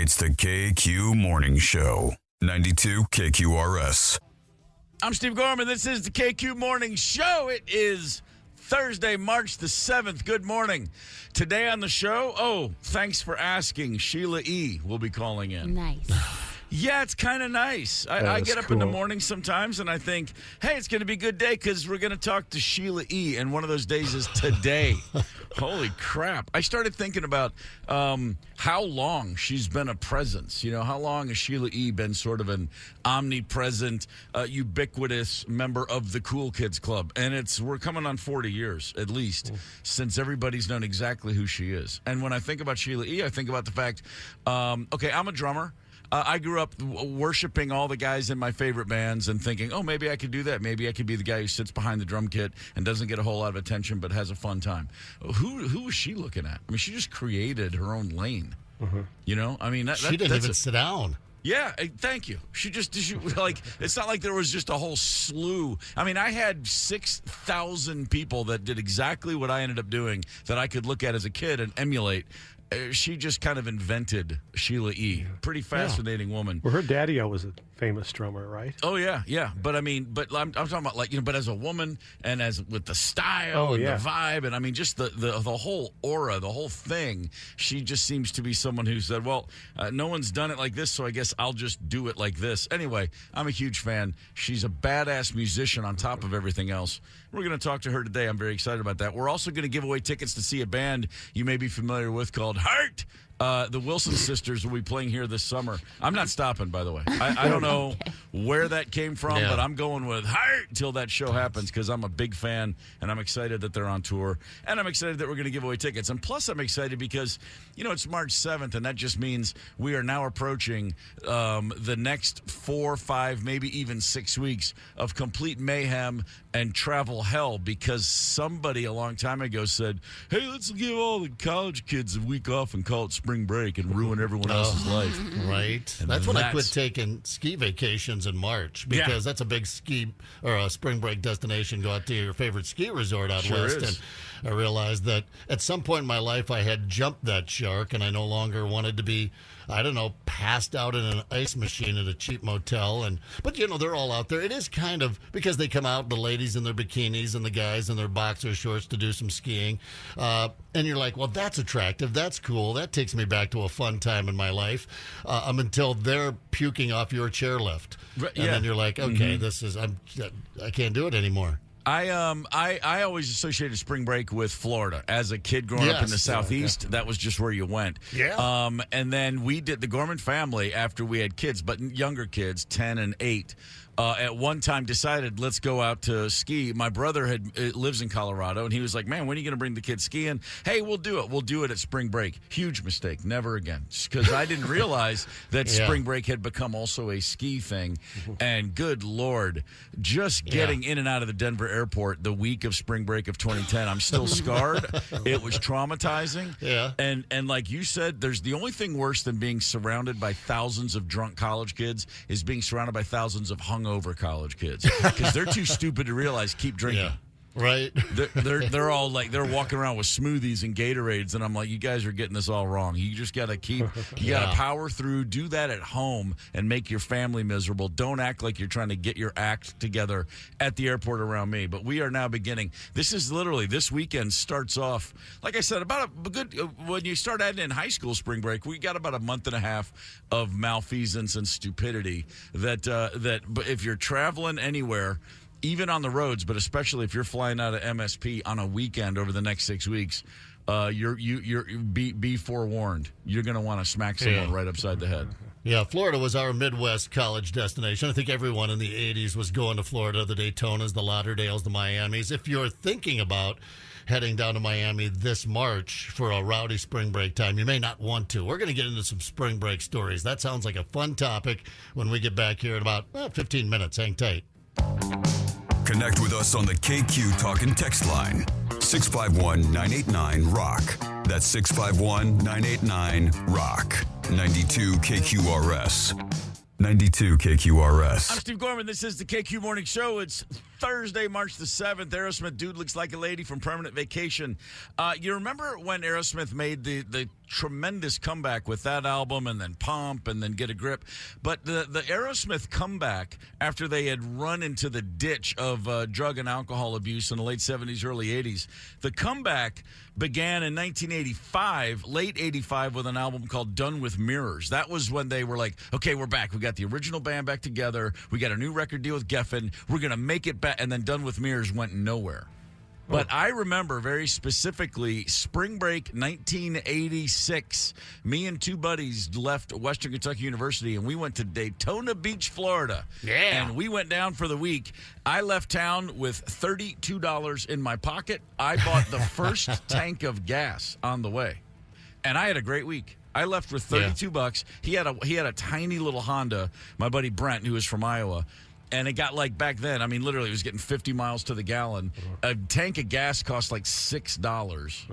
It's the KQ Morning Show. 92 KQRS. I'm Steve Gorman. This is the KQ Morning Show. It is Thursday, March the 7th. Good morning. Today on the show, thanks for asking. Sheila E. will be calling in. Nice. Yeah, it's kind of nice. I get up in the morning sometimes and I think, hey, it's going to be a good day because we're going to talk to Sheila E. And one of those days is today. Holy crap. I started thinking about how long she's been a presence. You know, how long has Sheila E. been sort of an omnipresent, ubiquitous member of the Cool Kids Club? And we're coming on 40 years, at least, since everybody's known exactly who she is. And when I think about Sheila E., I think about the fact, I'm a drummer. I grew up worshiping all the guys in my favorite bands and thinking, oh, maybe I could do that. Maybe I could be the guy who sits behind the drum kit and doesn't get a whole lot of attention but has a fun time. Who was she looking at? I mean, she just created her own lane. Mm-hmm. You know? I mean, she didn't even sit down. Yeah, thank you. It's not like there was just a whole slew. I mean, I had 6,000 people that did exactly what I ended up doing that I could look at as a kid and emulate. She just kind of invented Sheila E. Pretty fascinating woman. Well, her daddy was a famous drummer, right? Oh, yeah. But I'm talking about but as a woman and as with the style and the vibe. And I mean, just the whole aura, the whole thing. She just seems to be someone who said, well, no one's done it like this, so I guess I'll just do it like this. Anyway, I'm a huge fan. She's a badass musician on top of everything else. We're going to talk to her today. I'm very excited about that. We're also going to give away tickets to see a band you may be familiar with called Heart. The Wilson sisters will be playing here this summer. I'm not stopping, by the way. I don't know where that came from, but I'm going with Heart until that show happens because I'm a big fan, and I'm excited that they're on tour, and I'm excited that we're going to give away tickets. And plus, I'm excited because, it's March 7th, and that just means we are now approaching the next 4, 5, maybe even 6 weeks of complete mayhem and travel hell because somebody a long time ago said, hey, let's give all the college kids a week off and call it spring break and ruin everyone else's life. Right. That's when I quit taking ski vacations in March because that's a big ski or a spring break destination. Go out to your favorite ski resort out west. And I realized that at some point in my life I had jumped that shark and I no longer wanted to be, passed out in an ice machine at a cheap motel. But they're all out there. It is kind of because they come out, the ladies in their bikinis and the guys in their boxer shorts to do some skiing. And you're like, well, that's attractive. That's cool. That takes me back to a fun time in my life until they're puking off your chairlift. And then you're like, okay, I can't do it anymore. I always associated spring break with Florida. As a kid growing up in the Southeast, that was just where you went. Yeah. And then we did the Gorman family after we had kids, but younger kids, 10 and 8. At one time decided, let's go out to ski. My brother lives in Colorado, and he was like, man, when are you going to bring the kids skiing? Hey, we'll do it. We'll do it at spring break. Huge mistake. Never again. Because I didn't realize that spring break had become also a ski thing. And good Lord, just getting in and out of the Denver airport the week of spring break of 2010, I'm still scarred. It was traumatizing. Yeah. And like you said, there's the only thing worse than being surrounded by thousands of drunk college kids is being surrounded by thousands of hungover college kids because they're too stupid to realize keep drinking. Yeah. Right. They're all like they're walking around with smoothies and Gatorades, and I'm like, you guys are getting this all wrong. You just got to got to power through. Do that at home and make your family miserable. Don't act like you're trying to get your act together at the airport around me. But we are now beginning. This is literally this weekend starts off. Like I said, about a good when you start adding in high school spring break, we got about a month and a half of malfeasance and stupidity. But if you're traveling anywhere, even on the roads, but especially if you're flying out of MSP on a weekend over the next 6 weeks, be forewarned. You're going to want to smack someone right upside the head. Yeah, Florida was our Midwest college destination. I think everyone in the 80s was going to Florida, the Daytonas, the Lauderdales, the Miamis. If you're thinking about heading down to Miami this March for a rowdy spring break time, you may not want to. We're going to get into some spring break stories. That sounds like a fun topic when we get back here in about 15 minutes. Hang tight. Connect with us on the KQ Talk and Text line. 651-989-ROCK. That's 651-989-ROCK. 92 KQRS. 92 KQRS. I'm Steve Gorman. This is the KQ Morning Show. It's Thursday, March the 7th. Aerosmith, Dude Looks Like a Lady from Permanent Vacation. You remember when Aerosmith made the tremendous comeback with that album and then Pump and then Get a Grip. But the Aerosmith comeback after they had run into the ditch of drug and alcohol abuse in the late 70s, early 80s, the comeback began in 1985, late 85, with an album called Done with Mirrors. That was when they were like, okay, we're back. We got the original band back together. We got a new record deal with Geffen. We're going to make it back. And then Done with Mirrors went nowhere. But I remember very specifically spring break 1986. Me and two buddies left Western Kentucky University, and we went to Daytona Beach, Florida. Yeah. And we went down for the week. I left town with $32 in my pocket. I bought the first tank of gas on the way, and I had a great week. I left with $32. He had a tiny little Honda, my buddy Brent, who was from Iowa. And it got like back then, I mean, literally it was getting 50 miles to the gallon. A tank of gas cost like $6.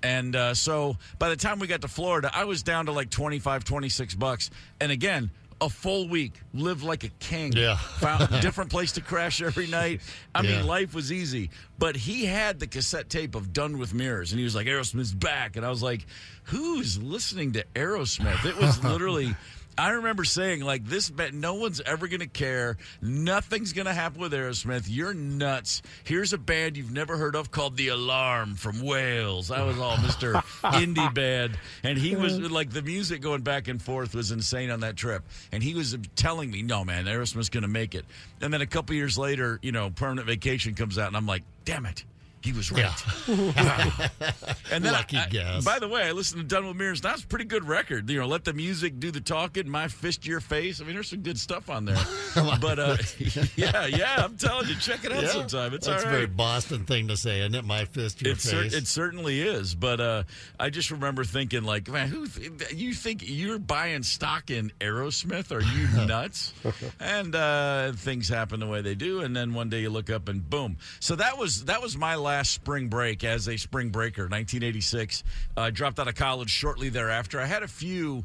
And so by the time we got to Florida, I was down to like $26. And again, a full week, lived like a king. Yeah. Found a different place to crash every night. I mean, life was easy. But he had the cassette tape of Done with Mirrors, and he was like, Aerosmith's back. And I was like, who's listening to Aerosmith? It was literally... I remember saying, like, this band, no one's ever going to care. Nothing's going to happen with Aerosmith. You're nuts. Here's a band you've never heard of called The Alarm from Wales. I was all Mr. Indie band. And he was, like, the music going back and forth was insane on that trip. And he was telling me, no, man, Aerosmith's going to make it. And then a couple years later, Permanent Vacation comes out, and I'm like, damn it. He was right. Yeah. And then Lucky guess. By the way, I listened to Done with Mirrors. That's a pretty good record. Let the music do the talking. My Fist Your Face. I mean, there's some good stuff on there. But yeah, I'm telling you, check it out sometime. It's That's all a very right. Boston thing to say, isn't it? My Fist Your Face. It certainly is. But I just remember thinking, like, man, you think you're buying stock in Aerosmith? Are you nuts? And things happen the way they do, and then one day you look up and boom. So that was my last spring break as a spring breaker, 1986. I dropped out of college shortly thereafter. I had a few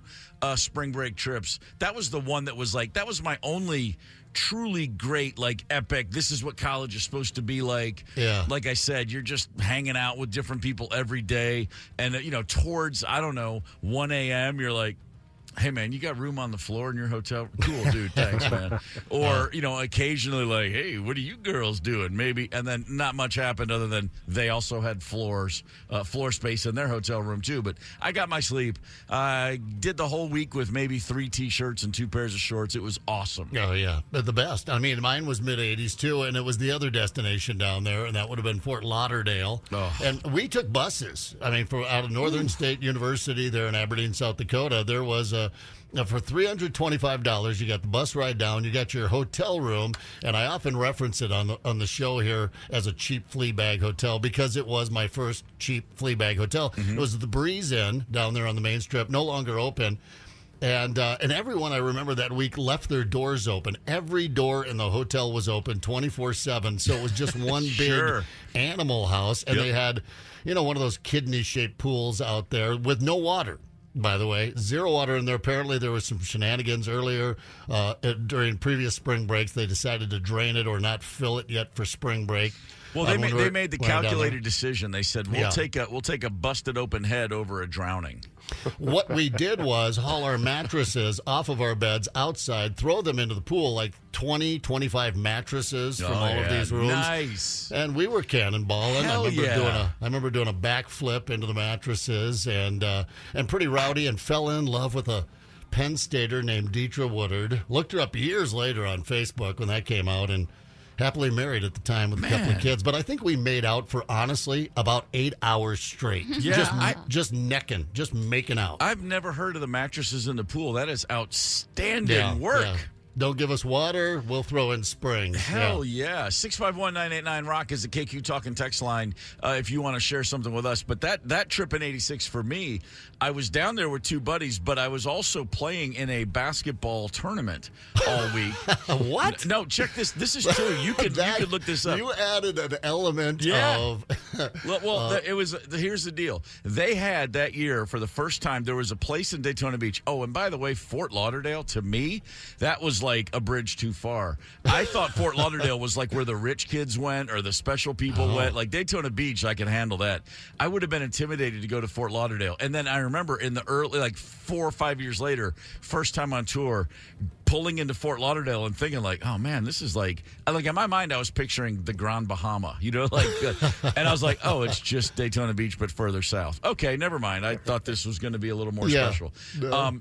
spring break trips. That was the one that was like, that was my only truly great, like, epic, this is what college is supposed to be like. Yeah. Like I said, you're just hanging out with different people every day. And, towards, 1 a.m., you're like, hey, man, you got room on the floor in your hotel? Cool, dude. Thanks, man. Or, occasionally like, hey, what are you girls doing? Maybe. And then not much happened other than they also had floor space in their hotel room, too. But I got my sleep. I did the whole week with maybe 3 T-shirts and 2 pairs of shorts. It was awesome. Oh, yeah. But the best. I mean, mine was mid-'80s, too, and it was the other destination down there, and that would have been Fort Lauderdale. Oh. And we took buses. I mean, out of Northern State University there in Aberdeen, South Dakota, there was for $325, you got the bus ride down, you got your hotel room, and I often reference it on the show here as a cheap flea bag hotel because it was my first cheap flea bag hotel. Mm-hmm. It was the Breeze Inn down there on the main strip, no longer open. And everyone I remember that week left their doors open. Every door in the hotel was open 24/7. So it was just one big animal house. And they had, one of those kidney-shaped pools out there with no water. By the way, 0 water in there. Apparently, there was some shenanigans earlier during previous spring breaks. They decided to drain it or not fill it yet for spring break. Well, they made the calculated decision. They said we'll take a busted open head over a drowning. What we did was haul our mattresses off of our beds outside, throw them into the pool, like 20, 25 mattresses from all of these rooms. Nice. And we were cannonballing. I remember doing a backflip into the mattresses and pretty rowdy, and fell in love with a Penn Stater named Deetra Woodard. Looked her up years later on Facebook when that came out, and happily married at the time with a couple of kids. But I think we made out for, honestly, about 8 hours straight. Yeah. Just necking, just making out. I've never heard of the mattresses in the pool. That is outstanding work. Yeah. Don't give us water, we'll throw in springs. Hell yeah. 651-989-ROCK is the KQ Talking text line if you want to share something with us. But that trip in 86 for me, I was down there with 2 buddies, but I was also playing in a basketball tournament all week. What? No, check this. This is true. You could look this up. You added an element of... it was. Here's the deal. They had that year, for the first time, there was a place in Daytona Beach. Oh, and by the way, Fort Lauderdale, to me, that was like a bridge too far. I thought Fort Lauderdale was like where the rich kids went or the special people went. Like Daytona Beach, I can handle that. I would have been intimidated to go to Fort Lauderdale. And then I remember in the early, like 4 or 5 years later, first time on tour, pulling into Fort Lauderdale and thinking like, oh man, this is like in my mind I was picturing the Grand Bahama, and I was like, oh, it's just Daytona Beach but further south. Okay, never mind. I thought this was going to be a little more special. No.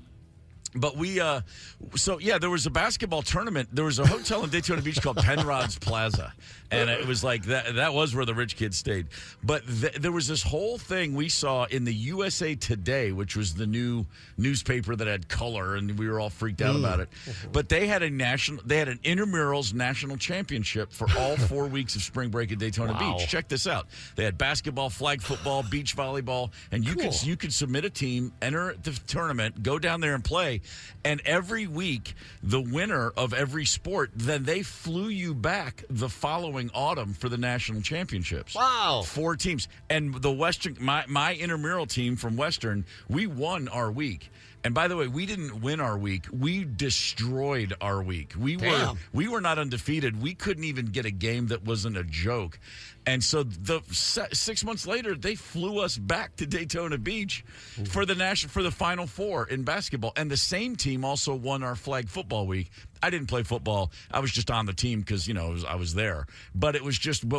But there was a basketball tournament. There was a hotel in Daytona Beach called Penrod's Plaza, and it was like that was where the rich kids stayed. But there was this whole thing we saw in the USA Today, which was the new newspaper that had color, and we were all freaked out about it. But they had an intramurals national championship for all 4 weeks of spring break at Daytona Beach. Check this out. They had basketball, flag football, beach volleyball, and you could submit a team, enter the tournament, go down there and play. And every week, the winner of every sport, then they flew you back the following autumn for the national championships. Wow. 4 teams. And the Western, my intramural team from Western, we won our week. And by the way, we didn't win our week. We destroyed our week. We were not undefeated. We couldn't even get a game that wasn't a joke. And so 6 months later, they flew us back to Daytona Beach for the Final Four in basketball. And the same team also won our flag football week. I didn't play football. I was just on the team because, I was there. But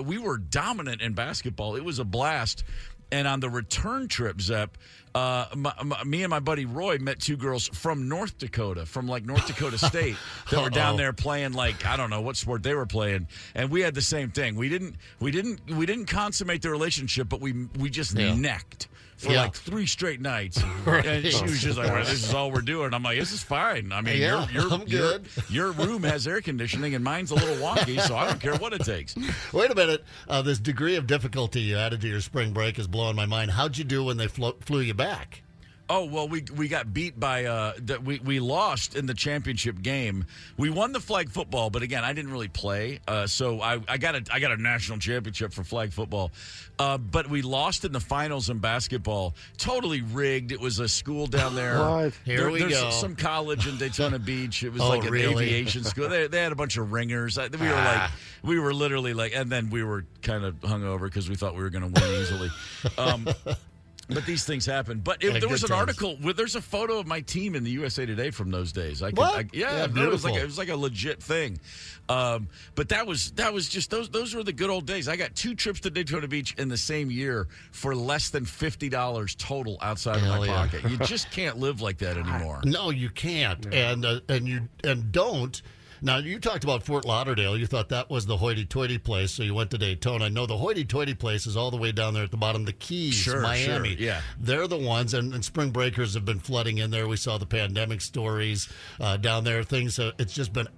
we were dominant in basketball. It was a blast. And on the return trip, Zepp, me and my buddy Roy met 2 girls from North Dakota, from like North Dakota State, that were down there playing like I don't know what sport they were playing, and we had the same thing. We didn't consummate the relationship, but we just necked for like 3 straight nights. Right. And she was just like, well, "This is all we're doing." I'm like, "This is fine. I mean, I'm good. Your room has air conditioning, and mine's a little wonky, so I don't care what it takes." Wait a minute. This degree of difficulty you added to your spring break is blowing my mind. How'd you do when they flew you back? Oh, well, we got beat by we lost in the championship game. We won the flag football, but again, I didn't really play. So I got a national championship for flag football. But we lost in the finals in basketball. Totally rigged. It was a school down there. What? There's go. Some college in Daytona Beach. It was like an aviation school. They had a bunch of ringers. We were literally like, and then we were kind of hungover because we thought we were going to win easily. But these things happen. But there was an article. There's a photo of my team in the USA Today from those days. It was like a legit thing. But that was just those were the good old days. I got 2 trips to Daytona Beach in the same year for less than $50 total outside of my pocket. You just can't live like that anymore. No, you can't. Yeah. And don't. Now, you talked about Fort Lauderdale. You thought that was the hoity-toity place, so you went to Daytona. No, the hoity-toity place is all the way down there at the bottom, the Keys, Miami. Sure, yeah. They're the ones, and spring breakers have been flooding in there. We saw the pandemic stories down there. It's just been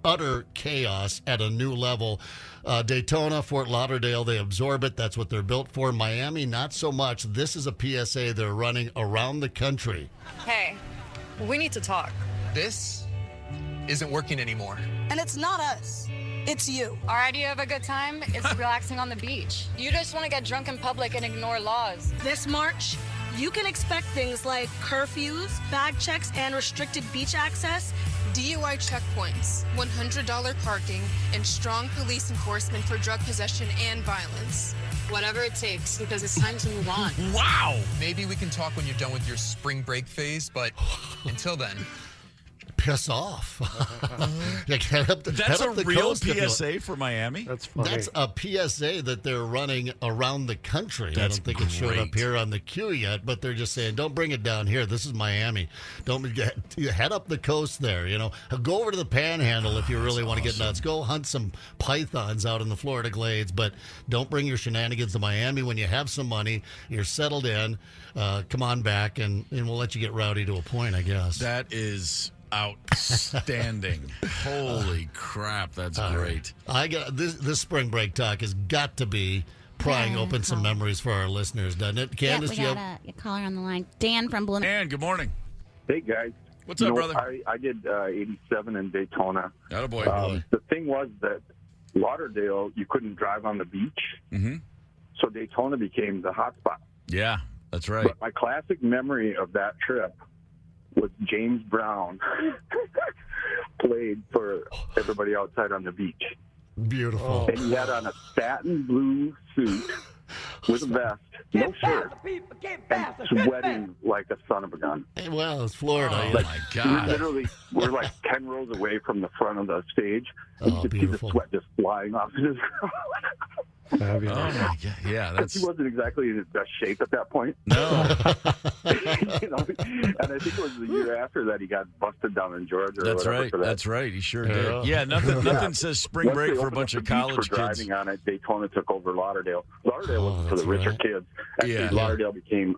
utter chaos at a new level. Daytona, Fort Lauderdale, they absorb it. That's what they're built for. Miami, not so much. This is a PSA they're running around the country. Hey, we need to talk. This isn't working anymore. And it's not us. It's you. Our idea of a good time is relaxing on the beach. You just want to get drunk in public and ignore laws. This March, you can expect things like curfews, bag checks, and restricted beach access. DUI checkpoints, $100 parking, and strong police enforcement for drug possession and violence. Whatever it takes, because it's time to move on. Wow! Maybe we can talk when you're done with your spring break phase, but until then... Piss off. That's a real PSA for Miami? That's funny. That's a PSA that they're running around the country. I don't think it showed up here on the queue yet, but they're just saying, don't bring it down here. This is Miami. Don't head up the coast there. Go over to the Panhandle if you really want to get nuts. Go hunt some pythons out in the Florida Glades, but don't bring your shenanigans to Miami. When you have some money, you're settled in, come on back, and we'll let you get rowdy to a point, I guess. That is outstanding. Holy crap, that's great. I got this spring break talk has got to be prying open some memories for our listeners, doesn't it? Candace, we got a caller on the line. Dan from Bloomington. Dan, good morning. Hey, guys. What's up, brother? I did 87 in Daytona. Attaboy. The thing was that Lauderdale, you couldn't drive on the beach. Mm-hmm. So Daytona became the hot spot. Yeah, that's right. But my classic memory of that trip was James Brown played for everybody outside on the beach. Beautiful. And he had on a satin blue suit with a vest, no shirt, and sweating like a son of a gun. Hey, well, it's Florida. Oh, Like, my God. we're like 10 rows away from the front of the stage. And you could see the sweat just flying off his Oh, my God. Yeah, that's... He wasn't exactly in his best shape at that point. No. You know, and I think it was the year after that he got busted down in Georgia. That's or whatever right. for that. That's right. He sure did. Yeah, nothing says spring Once break they for a opened bunch up of the beach college for kids. driving on it, Daytona took over Lauderdale. Lauderdale was for the richer kids. Actually, Yeah. Lauderdale became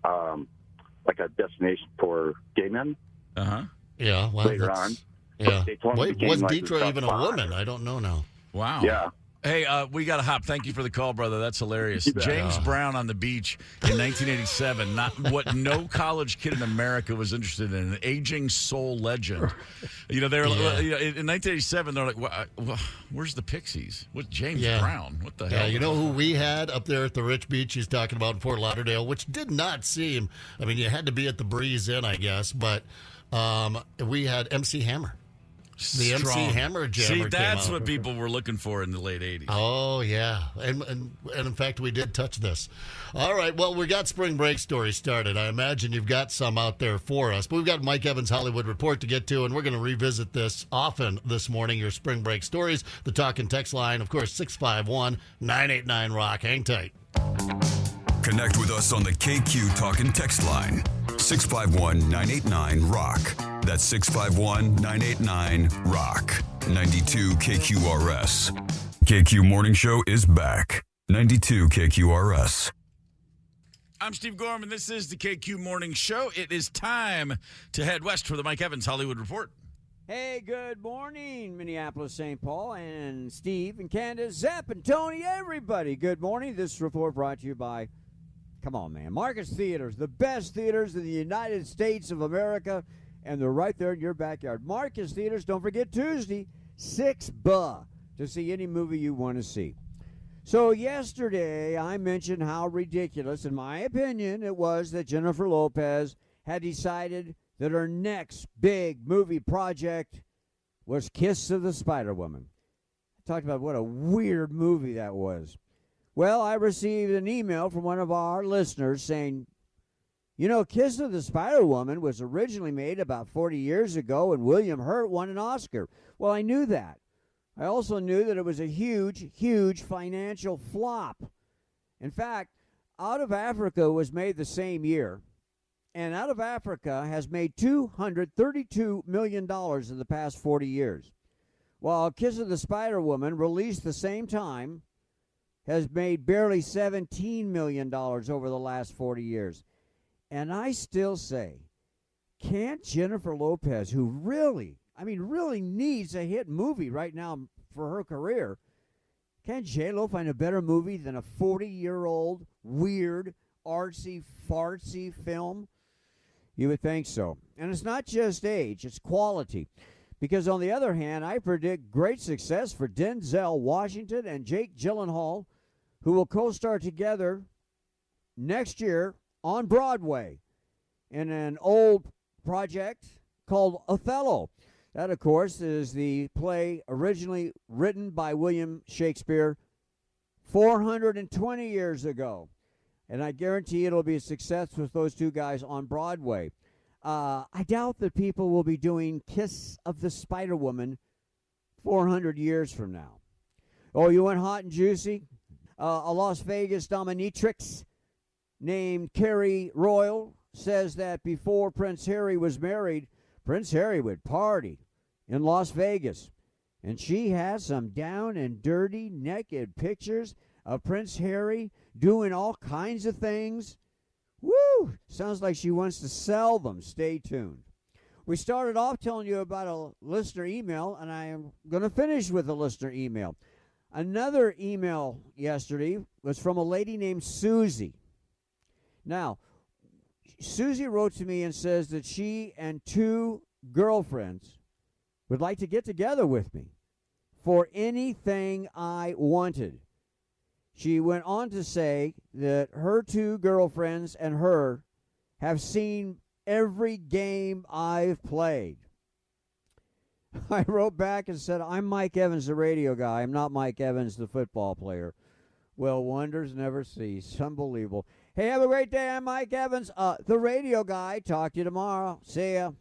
like a destination for gay men. Uh-huh. Yeah. Well, later on. Yeah. Daytona Wait, became was like Detroit the even a spot. woman? I don't know now. Wow. Yeah. Hey, we got to hop. Thank you for the call, brother. That's hilarious. You bet. James Brown on the beach in 1987. Not what no college kid in America was interested in. An aging soul legend. You know, they're in 1987. They're like, "Where's the Pixies? What James Brown? What the hell?" Yeah, you know who we had up there at the Rich Beach he's talking about in Fort Lauderdale, which did not seem. I mean, you had to be at the Breeze Inn, I guess, but we had MC Hammer. The MC Hammer Jammer. See, that's came out. what people were looking for in the late 80s. Oh, yeah. And in fact, we did touch this. All right. Well, we got spring break stories started. I imagine you've got some out there for us. But we've got Mike Evans' Hollywood Report to get to, and we're going to revisit this often this morning, your spring break stories. The talk and text line, of course, 651-989-ROCK. Hang tight. Connect with us on the KQ Talk and Text line, 651-989-ROCK. That's 651-989-ROCK. 92 KQRS. KQ Morning Show is back. 92 KQRS. I'm Steve Gorman. This is the KQ Morning Show. It is time to head west for the Mike Evans Hollywood Report. Hey, good morning, Minneapolis, St. Paul, and Steve and Candace, Zepp and Tony, everybody. Good morning. This report brought to you by, come on, man, Marcus Theaters, the best theaters in the United States of America, and they're right there in your backyard. Marcus Theaters, don't forget Tuesday, $6 to see any movie you want to see. So yesterday, I mentioned how ridiculous, in my opinion, it was that Jennifer Lopez had decided that her next big movie project was Kiss of the Spider-Woman. I talked about what a weird movie that was. Well, I received an email from one of our listeners saying, you know, Kiss of the Spider-Woman was originally made about 40 years ago, and William Hurt won an Oscar. Well, I knew that. I also knew that it was a huge, huge financial flop. In fact, Out of Africa was made the same year, and Out of Africa has made $232 million in the past 40 years, while Kiss of the Spider-Woman, released the same time, has made barely $17 million over the last 40 years. And I still say, can't Jennifer Lopez, who really needs a hit movie right now for her career, can't J-Lo find a better movie than a 40-year-old, weird, artsy, fartsy film? You would think so. And it's not just age, it's quality. Because on the other hand, I predict great success for Denzel Washington and Jake Gyllenhaal, who will co-star together next year on Broadway in an old project called Othello. That, of course, is the play originally written by William Shakespeare 420 years ago. And I guarantee it'll be a success with those two guys on Broadway. I doubt that people will be doing Kiss of the Spider-Woman 400 years from now. Oh, you went hot and juicy? A Las Vegas dominatrix named Carrie Royal says that before Prince Harry was married, Prince Harry would party in Las Vegas. And she has some down and dirty, naked pictures of Prince Harry doing all kinds of things. Woo! Sounds like she wants to sell them. Stay tuned. We started off telling you about a listener email, and I am going to finish with a listener email. Another email yesterday was from a lady named Susie. Now, Susie wrote to me and says that she and two girlfriends would like to get together with me for anything I wanted. She went on to say that her two girlfriends and her have seen every game I've played. I wrote back and said, I'm Mike Evans, the radio guy. I'm not Mike Evans, the football player. Well, wonders never cease. Unbelievable. Hey, have a great day. I'm Mike Evans, the radio guy. Talk to you tomorrow. See ya.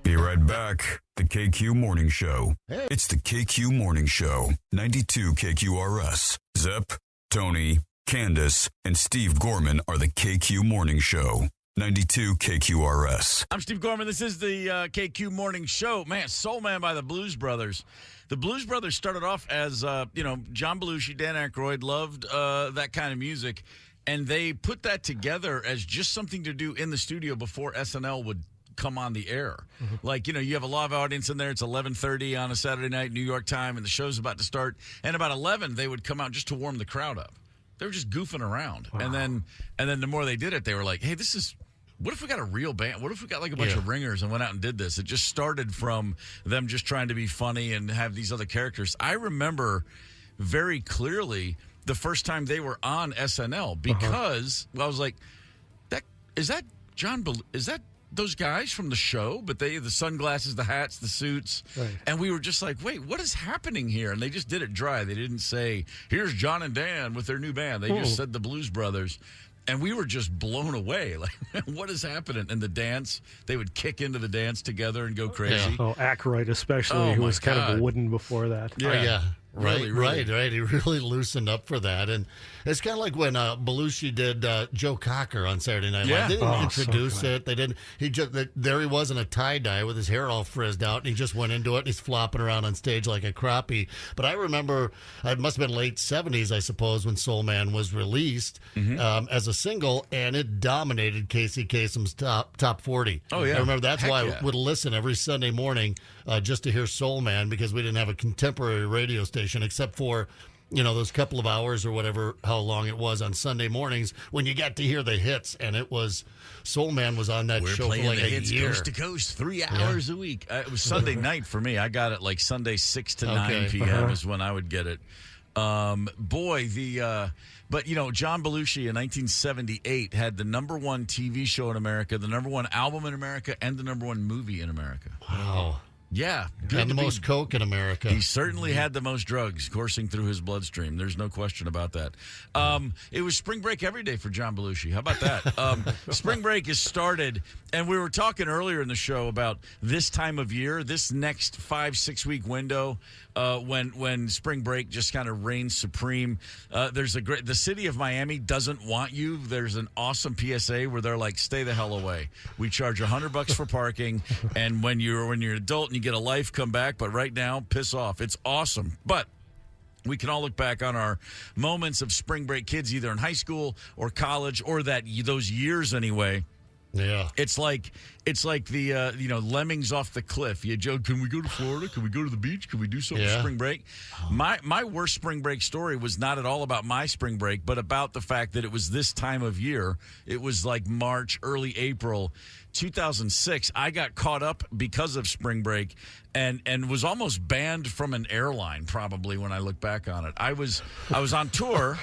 Be right back. The KQ Morning Show. Hey. It's the KQ Morning Show. 92 KQRS. Zep, Tony, Candace, and Steve Gorman are the KQ Morning Show. 92 KQRS. I'm Steve Gorman. This is the KQ Morning Show. Man, Soul Man by the Blues Brothers. The Blues Brothers started off as, John Belushi, Dan Aykroyd loved that kind of music, and they put that together as just something to do in the studio before SNL would come on the air. Mm-hmm. Like, you have a live audience in there. It's 11:30 on a Saturday night, New York time, and the show's about to start. And about 11, they would come out just to warm the crowd up. They were just goofing around. Wow. And then the more they did it, they were like, hey, what if we got a real band? What if we got like a bunch of ringers and went out and did this? It just started from them just trying to be funny and have these other characters. I remember very clearly the first time they were on SNL because I was like, is that those guys from the show? But the sunglasses, the hats, the suits. Right. And we were just like, wait, what is happening here? And they just did it dry. They didn't say, here's John and Dan with their new band. They just said the Blues Brothers. And we were just blown away. Like, what is happening? And the dance, they would kick into the dance together and go crazy. Yeah. Oh, Aykroyd especially, who was kind of wooden before that. Yeah. Really. Right. He really loosened up for that. And it's kind of like when Belushi did Joe Cocker on Saturday Night Live. They didn't introduce it. They didn't. There he was in a tie-dye with his hair all frizzed out, and he just went into it, and he's flopping around on stage like a crappie. But I remember, it must have been late 70s, I suppose, when Soul Man was released as a single, and it dominated Casey Kasem's top 40. Oh, yeah. I remember that's why I would listen every Sunday morning just to hear Soul Man, because we didn't have a contemporary radio station except for those couple of hours or whatever, how long it was on Sunday mornings when you got to hear the hits. And it was Soul Man was on that show for like a year. Coast to coast, 3 hours a week. It was Sunday night for me. I got it like Sunday 6 to 9 p.m. is when I would get it. But John Belushi in 1978 had the number one TV show in America, the number one album in America, and the number one movie in America. Wow. Yeah. And the most coke in America. He certainly had the most drugs coursing through his bloodstream. There's no question about that. It was spring break every day for John Belushi. How about that? Spring break is started, and we were talking earlier in the show about this time of year, this next 5-6 week window when spring break just kind of reigns supreme. The city of Miami doesn't want you. There's an awesome PSA where they're like, stay the hell away. We charge $100 for parking, and when you're an adult and you get a life, come back. But right now, piss off. It's awesome. But we can all look back on our moments of spring break kids, either in high school or college or those years anyway. Yeah, it's like the lemmings off the cliff. Yeah, Joe, can we go to Florida? Can we go to the beach? Can we do something spring break? My worst spring break story was not at all about my spring break, but about the fact that it was this time of year. It was like March, early April, 2006. I got caught up because of spring break and was almost banned from an airline, probably, when I look back on it. I was on tour.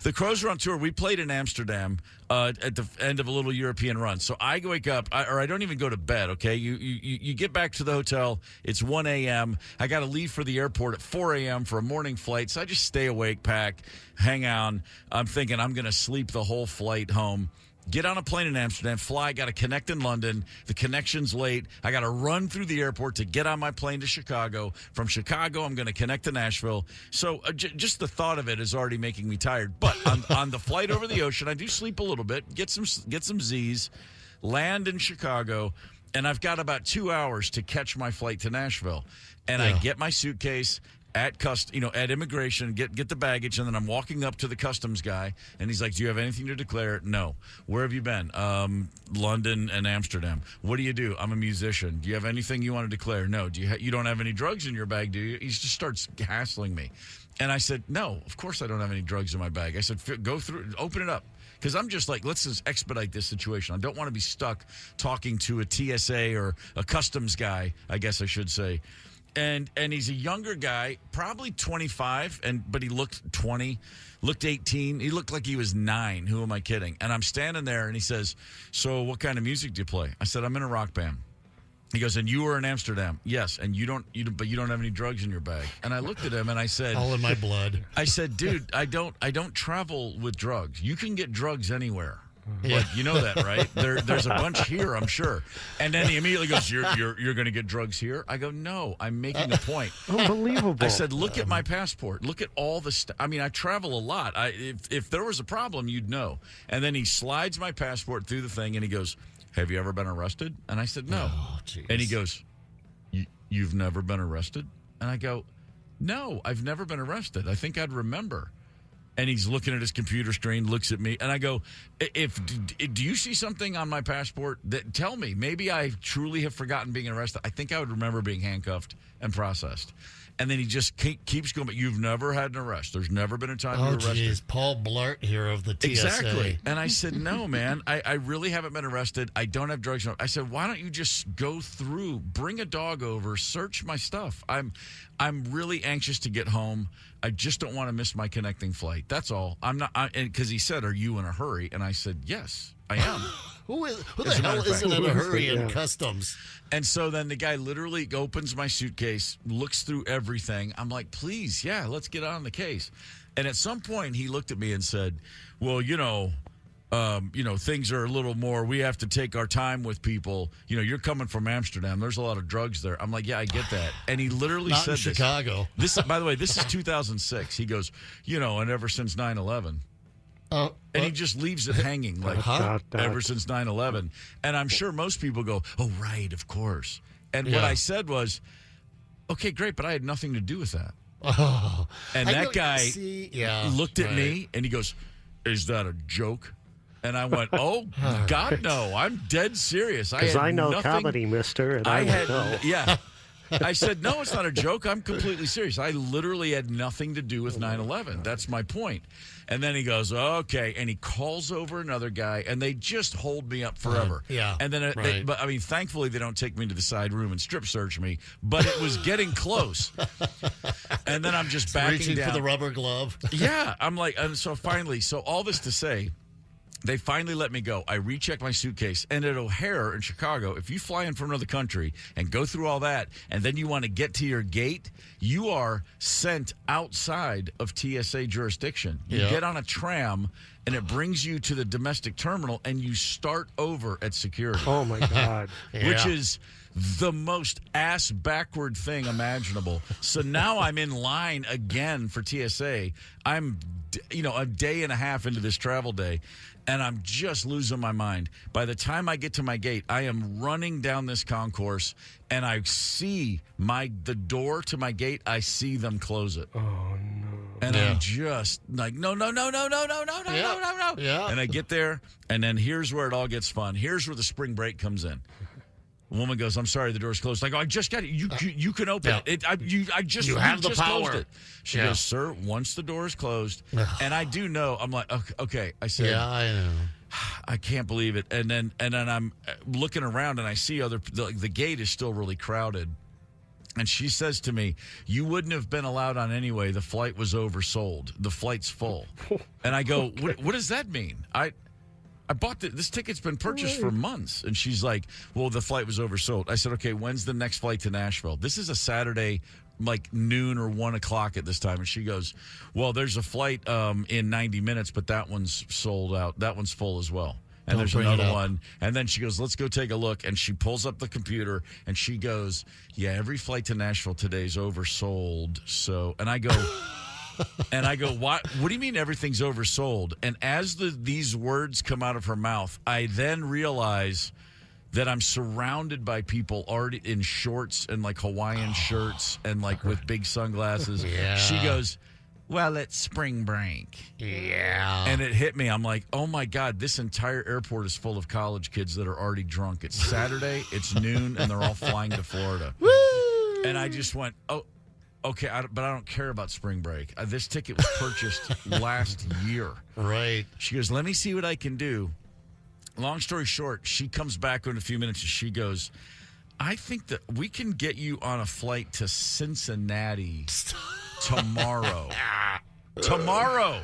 The Crows were on tour. We played in Amsterdam at the end of a little European run. So I wake up, I don't even go to bed, okay? You get back to the hotel. It's 1 a.m. I got to leave for the airport at 4 a.m. for a morning flight. So I just stay awake, pack, hang on. I'm thinking I'm going to sleep the whole flight home. Get on a plane in Amsterdam, fly, got to connect in London. The connection's late. I got to run through the airport to get on my plane to Chicago. From Chicago, I'm going to connect to Nashville. So just the thought of it is already making me tired. But on the flight over the ocean, I do sleep a little bit, get some Z's, land in Chicago, and I've got about 2 hours to catch my flight to Nashville. And I get my suitcase at immigration, get the baggage, and then I'm walking up to the customs guy, and he's like, do you have anything to declare? No. Where have you been? London and Amsterdam. What do you do? I'm a musician. Do you have anything you want to declare? No. You don't have any drugs in your bag, do you? He just starts hassling me. And I said, no, of course I don't have any drugs in my bag. I said, go through, open it up. Because I'm just like, let's just expedite this situation. I don't want to be stuck talking to a TSA or a customs guy, I guess I should say. And he's a younger guy, probably 25, but he looked 20, looked 18. He looked like he was 9. Who am I kidding? And I'm standing there, and he says, so what kind of music do you play? I said, I'm in a rock band. He goes, and you were in Amsterdam. Yes, and you don't have any drugs in your bag. And I looked at him and I said, all in my blood. I said, dude, I don't travel with drugs. You can get drugs anywhere. Yeah. Like, you know that, right? There's a bunch here, I'm sure. And then he immediately goes, you're going to get drugs here? I go, no, I'm making a point. Unbelievable. I said, look at my passport. Look at all the stuff. I mean, I travel a lot. If there was a problem, you'd know. And then he slides my passport through the thing, and he goes, have you ever been arrested? And I said, no. Oh, and he goes, you've never been arrested? And I go, no, I've never been arrested. I think I'd remember. And he's looking at his computer screen, looks at me, and I go, do you see something on my passport that tell me? Maybe I truly have forgotten being arrested. I think I would remember being handcuffed and processed. And then he just keeps going, but you've never had an arrest. There's never been a time you were arrested. Geez, Paul Blart here of the TSA. Exactly. And I said, no, man, I really haven't been arrested. I don't have drugs. I said, why don't you just go through, bring a dog over, search my stuff. I'm really anxious to get home. I just don't want to miss my connecting flight. That's all. I'm not, because he said, are you in a hurry? And I said, yes, I am. Who the hell isn't in a hurry in customs? And so then the guy literally opens my suitcase, looks through everything. I'm like, please, yeah, let's get on the case. And at some point, he looked at me and said, well, things are a little more, we have to take our time with people. You're coming from Amsterdam. There's a lot of drugs there. I'm like, yeah, I get that. And he literally Not said in Chicago. This, by the way, this is 2006. He goes, and ever since 9/11. And he just leaves it hanging like ever since 9/11. And I'm sure most people go, oh, right, of course. And what I said was, okay, great, but I had nothing to do with that. Oh, and that guy looked at me and he goes, is that a joke? And I went, oh, God, no. I'm dead serious. Because I know comedy, mister, and I would know. Yeah. I said, no, it's not a joke. I'm completely serious. I literally had nothing to do with 9/11. That's my point. And then he goes, okay. And he calls over another guy, and they just hold me up forever. And then, thankfully, they don't take me to the side room and strip search me, but it was getting close. And then I'm just backing reaching down. For the rubber glove. Yeah. I'm like, and so finally, all this to say, they finally let me go. I rechecked my suitcase. And at O'Hare in Chicago, if you fly in from another country and go through all that, and then you want to get to your gate, you are sent outside of TSA jurisdiction. You get on a tram, and it brings you to the domestic terminal, and you start over at security. Oh, my God. Which is the most ass-backward thing imaginable. So now I'm in line again for TSA. I'm, a day and a half into this travel day, and I'm just losing my mind. By the time I get to my gate, I am running down this concourse, and I see the door to my gate. I see them close it. Oh, no. And I'm just like, no. Yeah. And I get there, and then here's where it all gets fun. Here's where the spring break comes in. The woman goes, I'm sorry, the door's closed. I go, I just got it. You can open it. You have the power. Closed it. She goes, sir, once the door is closed, and I do know, I'm like, okay. I said, yeah, I know. I can't believe it. And then I'm looking around, and I see the gate is still really crowded. And she says to me, you wouldn't have been allowed on anyway. The flight was oversold. The flight's full. And I go, what does that mean? I bought this ticket's been purchased for months. And she's like, well, the flight was oversold. I said, okay, when's the next flight to Nashville? This is a Saturday, like noon or 1 o'clock at this time. And she goes, well, there's a flight in 90 minutes, but that one's sold out. That one's full as well. And there's another one. And then she goes, let's go take a look. And she pulls up the computer and she goes, yeah, every flight to Nashville today is oversold. So, and I go, what do you mean everything's oversold? And as these words come out of her mouth, I then realize that I'm surrounded by people already in shorts and like Hawaiian shirts and like with big sunglasses. Yeah. She goes, well, it's spring break. Yeah. And it hit me. I'm like, oh, my God, this entire airport is full of college kids that are already drunk. It's Saturday, it's noon, and they're all flying to Florida. Woo! And I just went, oh, okay, but I don't care about spring break. This ticket was purchased last year. Right. She goes, let me see what I can do. Long story short, she comes back in a few minutes, and she goes, I think that we can get you on a flight to Cincinnati tomorrow. Tomorrow.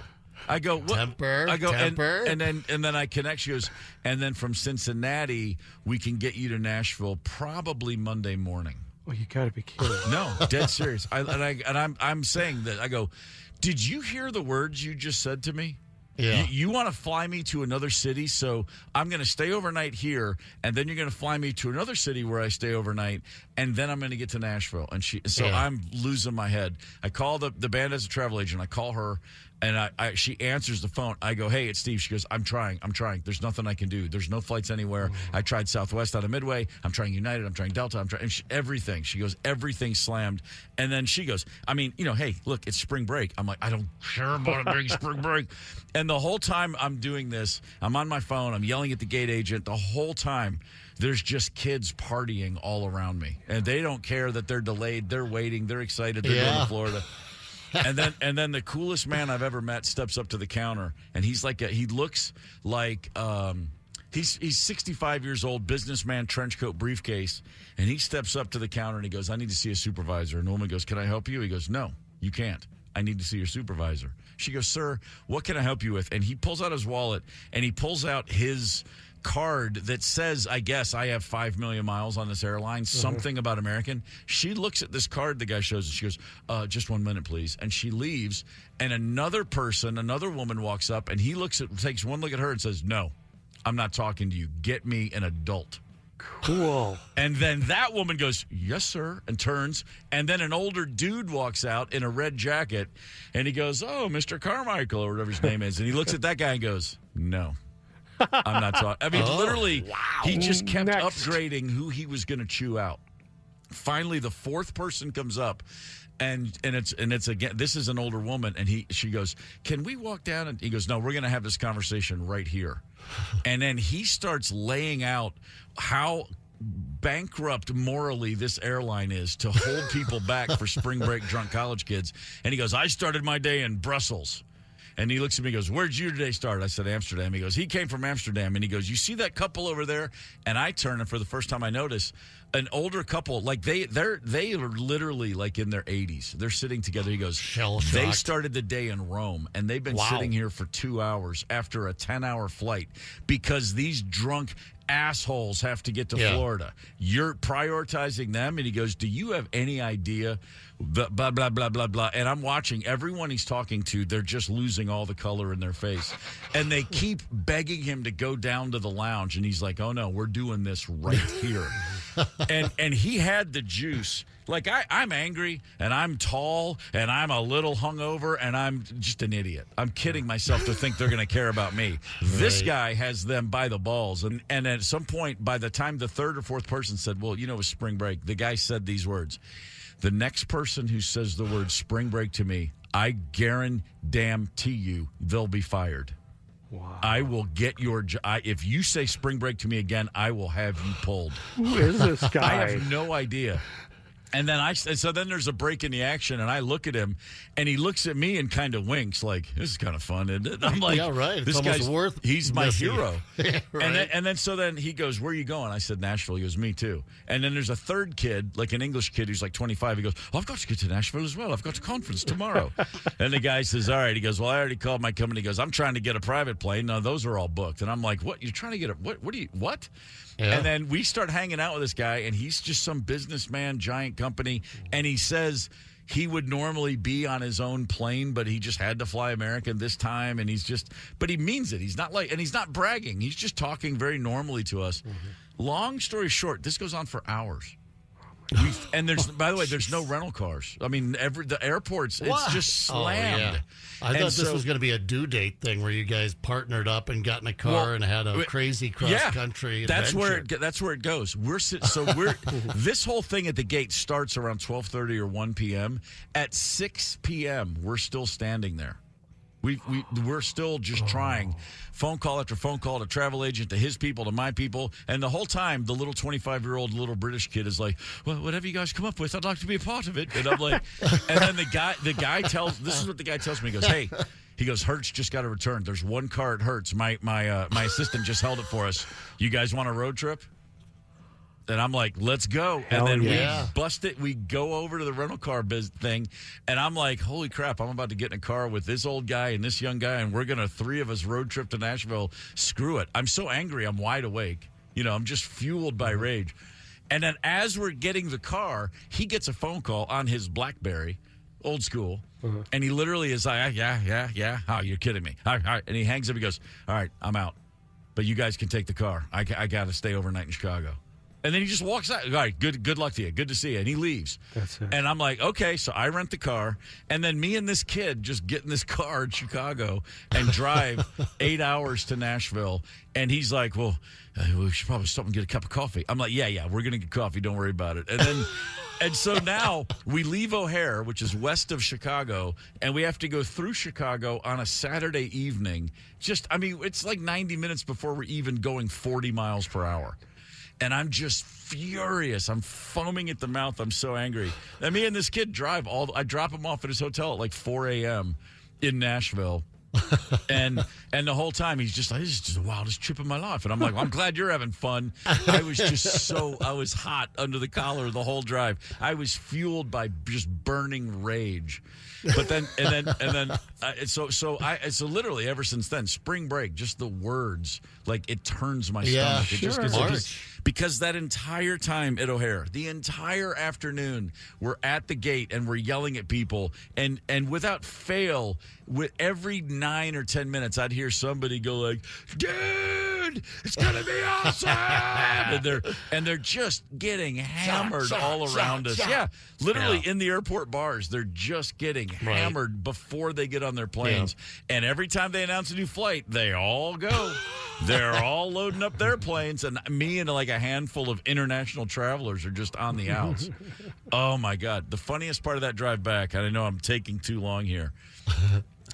I go, what? Temper. I go, and then I connect. She goes, and then from Cincinnati, we can get you to Nashville probably Monday morning. Oh, you got to be kidding. No, dead serious. I'm saying that. I go, did you hear the words you just said to me? Yeah. You want to fly me to another city, so I'm going to stay overnight here, and then you're going to fly me to another city where I stay overnight, and then I'm going to get to Nashville. And I'm losing my head. I call the band as a travel agent. I call her, and she answers the phone. I go, hey, it's Steve. She goes, I'm trying. There's nothing I can do. There's no flights anywhere. I tried Southwest out of Midway. I'm trying United. I'm trying Delta. I'm trying everything. She goes, everything's slammed. And then she goes, hey, look, it's spring break. I'm like, I don't care about a big spring break. And the whole time I'm doing this, I'm on my phone. I'm yelling at the gate agent. The whole time, there's just kids partying all around me. And they don't care that they're delayed. They're waiting. They're excited. They're going to Florida. And then the coolest man I've ever met steps up to the counter, and he's like he looks like he's 65 years old, businessman, trench coat, briefcase, and he steps up to the counter and he goes, I need to see a supervisor. And the woman goes, can I help you? He goes, no, you can't. I need to see your supervisor. She goes, sir, what can I help you with? And he pulls out his wallet and he pulls out his card that says, I guess, I have 5 million miles on this airline, something about American. She looks at this card the guy shows, and she goes, just 1 minute, please. And she leaves, and another woman walks up, and he takes one look at her and says, no, I'm not talking to you. Get me an adult. Cool. And then that woman goes, yes, sir, and turns. And then an older dude walks out in a red jacket, and he goes, oh, Mr. Carmichael, or whatever his name is. And he looks at that guy and goes, no. I'm not talking. I mean, literally, he just kept upgrading who he was going to chew out. Finally, the fourth person comes up, and it's again. This is an older woman, and she goes, "Can we walk down?" And he goes, "No, we're going to have this conversation right here." And then he starts laying out how bankrupt morally this airline is to hold people back for spring break drunk college kids. And he goes, "I started my day in Brussels." And he looks at me and goes, where'd you today start? I said, Amsterdam. He goes, he came from Amsterdam. And he goes, you see that couple over there? And I turn, and for the first time I notice, an older couple, like they are literally like in their 80s. They're sitting together. He goes, they started the day in Rome, and they've been sitting here for 2 hours after a 10-hour flight because these drunk assholes have to get to Florida. You're prioritizing them. And he goes, do you have any idea? Blah, blah, blah, blah, blah, blah. And I'm watching everyone he's talking to. They're just losing all the color in their face. And they keep begging him to go down to the lounge. And he's like, oh, no, we're doing this right here. and he had the juice. Like, I'm angry, and I'm tall, and I'm a little hungover, and I'm just an idiot. I'm kidding myself to think they're going to care about me. This guy has them by the balls. And at some point, by the time the third or fourth person said, well, it was spring break, the guy said these words. The next person who says the word spring break to me, I guarantee you they'll be fired. Wow. I will get your job. If you say spring break to me again, I will have you pulled. Who is this guy? I have no idea. And then so then there's a break in the action, and I look at him, and he looks at me and kind of winks, like, this is kind of fun, isn't it? I'm like, yeah, right. This guy's worth. He's my hero. Yeah, right. And then he goes, where are you going? I said, Nashville. He goes, me too. And then there's a third kid, like an English kid who's like 25. He goes, I've got to get to Nashville as well. I've got a conference tomorrow. And the guy says, all right. He goes, well, I already called my company. He goes, I'm trying to get a private plane. No, those are all booked. And I'm like, what? You're trying to get what? Yeah. And then we start hanging out with this guy, and he's just some businessman, giant company, and he says he would normally be on his own plane, but he just had to fly American this time, and but he means it. He's not and he's not bragging. He's just talking very normally to us. Mm-hmm. Long story short, this goes on for hours. And by the way, there's no rental cars. I mean, the airports, it's just slammed. Oh, yeah. I thought this was going to be a due date thing where you guys partnered up and got in a car and had a crazy cross-country adventure. That's where it goes. This whole thing at the gate starts around 12:30 or 1 p.m. At 6 p.m., we're still standing there. We're still just trying. Phone call after phone call to travel agent, to his people, to my people. And the whole time, the little 25-year-old little British kid is like, well, whatever you guys come up with, I'd like to be a part of it. And I'm like, and then the guy tells, this is what the guy tells me. He goes, hey, Hertz just got a return. There's one car at Hertz. My assistant just held it for us. You guys want a road trip? And I'm like, let's go. Hell and then yeah. we bust it. We go over to the rental car thing. And I'm like, holy crap, I'm about to get in a car with this old guy and this young guy. And we're going to, 3 of us, road trip to Nashville. Screw it. I'm so angry. I'm wide awake. I'm just fueled by rage. And then as we're getting the car, he gets a phone call on his BlackBerry, old school. And he literally is like, yeah. Oh, you're kidding me. All right. And he hangs up. He goes, all right, I'm out. But you guys can take the car. I got to stay overnight in Chicago. And then he just walks out. All right, good luck to you. Good to see you. And he leaves. That's it. And I'm like, okay, so I rent the car. And then me and this kid just get in this car in Chicago and drive 8 hours to Nashville. And he's like, well, we should probably stop and get a cup of coffee. I'm like, yeah, we're going to get coffee. Don't worry about it. And then, and so now we leave O'Hare, which is west of Chicago, and we have to go through Chicago on a Saturday evening. It's like 90 minutes before we're even going 40 miles per hour. And I'm just furious. I'm foaming at the mouth. I'm so angry. And me and this kid drive I drop him off at his hotel at like 4 a.m. in Nashville. and the whole time he's just like, this is just the wildest trip of my life. And I'm like, well, I'm glad you're having fun. I was hot under the collar the whole drive. I was fueled by just burning rage. But then so literally ever since then, spring break, just the words, like it turns my stomach. It just gets because that entire time at O'Hare, the entire afternoon, we're at the gate and we're yelling at people, and without fail, with every 9 or 10 minutes, I'd hear somebody go like, "Dude, it's gonna be awesome!" and they're just getting hammered all around us. Yeah, literally in the airport bars, they're just getting hammered before they get on their planes. Yeah. And every time they announce a new flight, they all go. They're all loading up their planes, and me and like a handful of international travelers are just on the outs. Oh, my God. The funniest part of that drive back, and I know I'm taking too long here,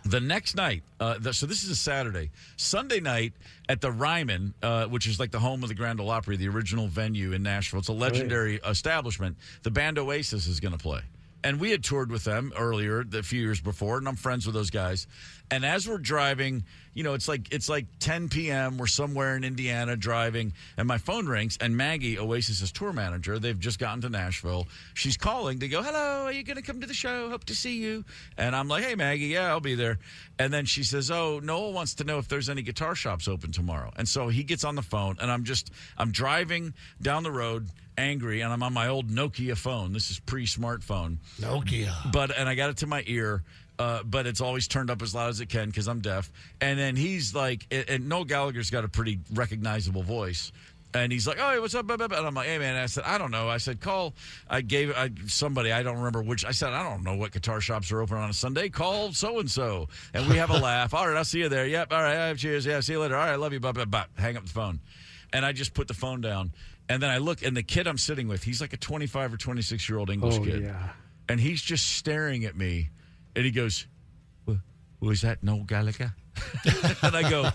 the next night, so this is a Saturday. Sunday night at the Ryman, which is like the home of the Grand Ole Opry, the original venue in Nashville. It's a legendary establishment. The band Oasis is going to play. And we had toured with them earlier, a few years before, and I'm friends with those guys. And as we're driving, it's like 10 p.m. We're somewhere in Indiana driving, and my phone rings, and Maggie, Oasis's tour manager, they've just gotten to Nashville. She's calling to go, hello, are you going to come to the show? Hope to see you. And I'm like, hey, Maggie, yeah, I'll be there. And then she says, oh, Noel wants to know if there's any guitar shops open tomorrow. And so he gets on the phone, and I'm driving down the road, angry, and I'm on my old Nokia phone. This is pre-smartphone. Nokia. And I got it to my ear, but it's always turned up as loud as it can because I'm deaf. And then he's like, and Noel Gallagher's got a pretty recognizable voice. And he's like, oh, hey, what's up? And I'm like, hey, man. I said, I don't know. I said, call. Somebody, I don't remember which. I said, I don't know what guitar shops are open on a Sunday. Call so-and-so. And we have a laugh. All right, I'll see you there. Yep, all right, cheers. Yeah, see you later. All right, I love you. Bye. Hang up the phone. And I just put the phone down. And then I look, and the kid I'm sitting with, he's like a 25 or 26-year-old English kid. Yeah. And he's just staring at me, and he goes, was that Noel Gallagher? And I go,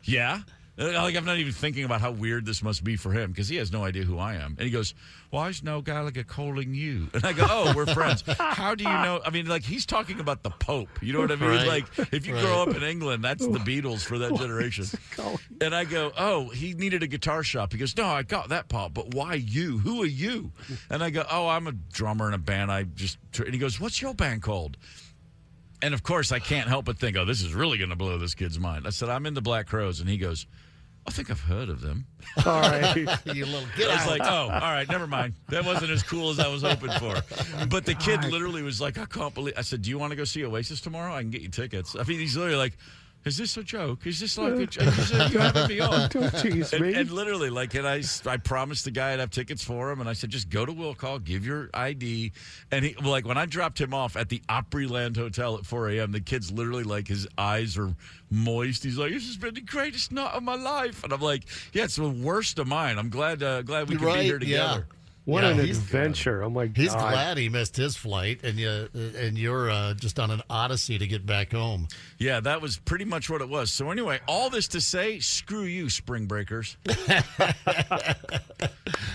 yeah. Like, I'm not even thinking about how weird this must be for him because he has no idea who I am. And he goes, why is Noel Gallagher calling you? And I go, oh, we're friends. How do you know? I mean, like, he's talking about the Pope. You know what I mean? Right. Like, if you grow up in England, that's the Beatles for that generation. And I go, oh, he needed a guitar shop. He goes, no, I got that part, but why you? Who are you? And I go, oh, I'm a drummer in a band. And he goes, what's your band called? And, of course, I can't help but think, oh, this is really going to blow this kid's mind. I said, I'm in the Black Crowes. And he goes, I think I've heard of them. All right. You little get I was like, oh, all right, never mind. That wasn't as cool as I was hoping for. But the kid literally was like, I can't believe. I said, do you want to go see Oasis tomorrow? I can get you tickets. I mean, he's literally like, is this a joke? Is this like a joke? You having me on? Don't tease me. And literally, like, and I promised the guy I'd have tickets for him, and I said, just go to Will Call, give your ID. And he, like, when I dropped him off at the Opryland Hotel at 4 a.m., the kid's literally like, his eyes are moist. He's like, this has been the greatest night of my life. And I'm like, yeah, it's the worst of mine. I'm glad we can be here together. What an adventure! Oh my God! He's glad he missed his flight, and you're just on an odyssey to get back home. Yeah, that was pretty much what it was. So anyway, all this to say, screw you, spring breakers.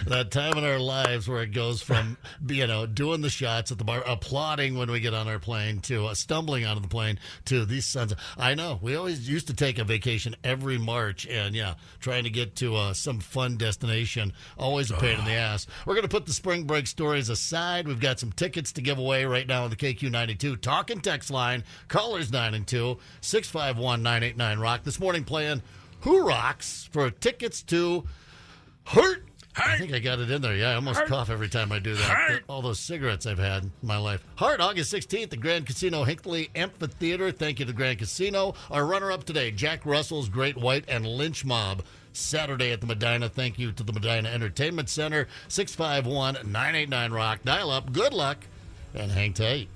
That time in our lives where it goes from doing the shots at the bar, applauding when we get on our plane, to stumbling onto the plane, to these sons. I know we always used to take a vacation every March, and trying to get to some fun destination, always a pain in the ass. We're going to put the spring break stories aside. We've got some tickets to give away right now on the KQ92 talk and text line. Callers 9 and 2, 651-989-ROCK. This morning playing Who Rocks for tickets to Hurt. I think I got it in there. Yeah, I almost cough every time I do that. All those cigarettes I've had in my life. Heart, August 16th at Grand Casino Hinckley Amphitheater. Thank you to Grand Casino. Our runner-up today, Jack Russell's Great White and Lynch Mob. Saturday at the Medina. Thank you to the Medina Entertainment Center. 651-989-ROCK. Dial up. Good luck and hang tight.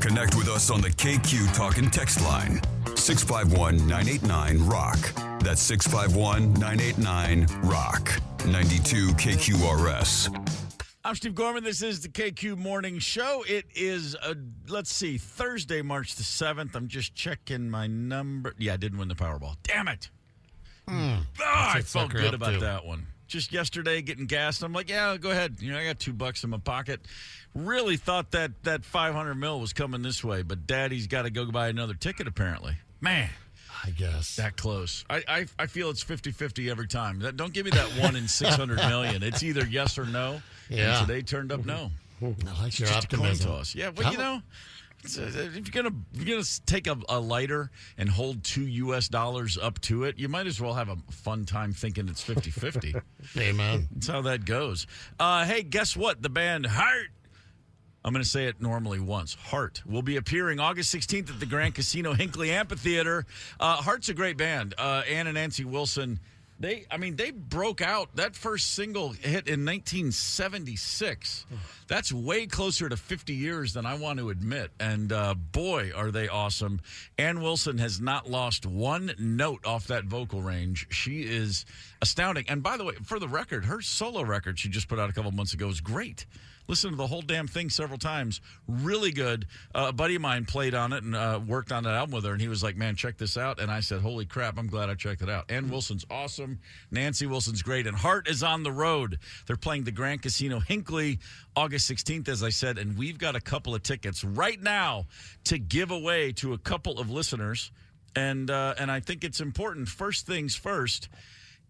Connect with us on the KQ Talk and Text line. 651-989-ROCK. That's 651-989-ROCK. 92 KQRS. I'm Steve Gorman. This is the KQ Morning Show. It is, Thursday, March the 7th. I'm just checking my number. Yeah, I didn't win the Powerball. Damn it. I felt good about that one. Just yesterday getting gassed. I'm like, yeah, go ahead. I got $2 in my pocket. Really thought that 500 mil was coming this way, but Daddy's got to go buy another ticket apparently. Man. I guess. That close. I feel it's 50-50 every time. Don't give me that 1 in 600 million. It's either yes or no. Yeah. And today turned up no. I like your just optimism. A coin toss. Yeah, well, if you're gonna take a lighter and hold $2 up to it, you might as well have a fun time thinking it's 50-50. Amen. That's how that goes. Hey, guess what? The band Heart. I'm going to say it normally once. Heart will be appearing August 16th at the Grand Casino Hinckley Amphitheater. Heart's a great band. Ann and Nancy Wilson, they broke out. That first single hit in 1976. That's way closer to 50 years than I want to admit. And boy, are they awesome. Ann Wilson has not lost one note off that vocal range. She is astounding. And by the way, for the record, her solo record she just put out a couple months ago is great. Listen to the whole damn thing several times. Really good. A buddy of mine played on it and worked on that album with her, and he was like, man, check this out. And I said, holy crap, I'm glad I checked it out. Ann Wilson's awesome. Nancy Wilson's great. And Heart is on the road. They're playing the Grand Casino Hinckley August 16th, as I said, and we've got a couple of tickets right now to give away to a couple of listeners. And I think it's important, first things first,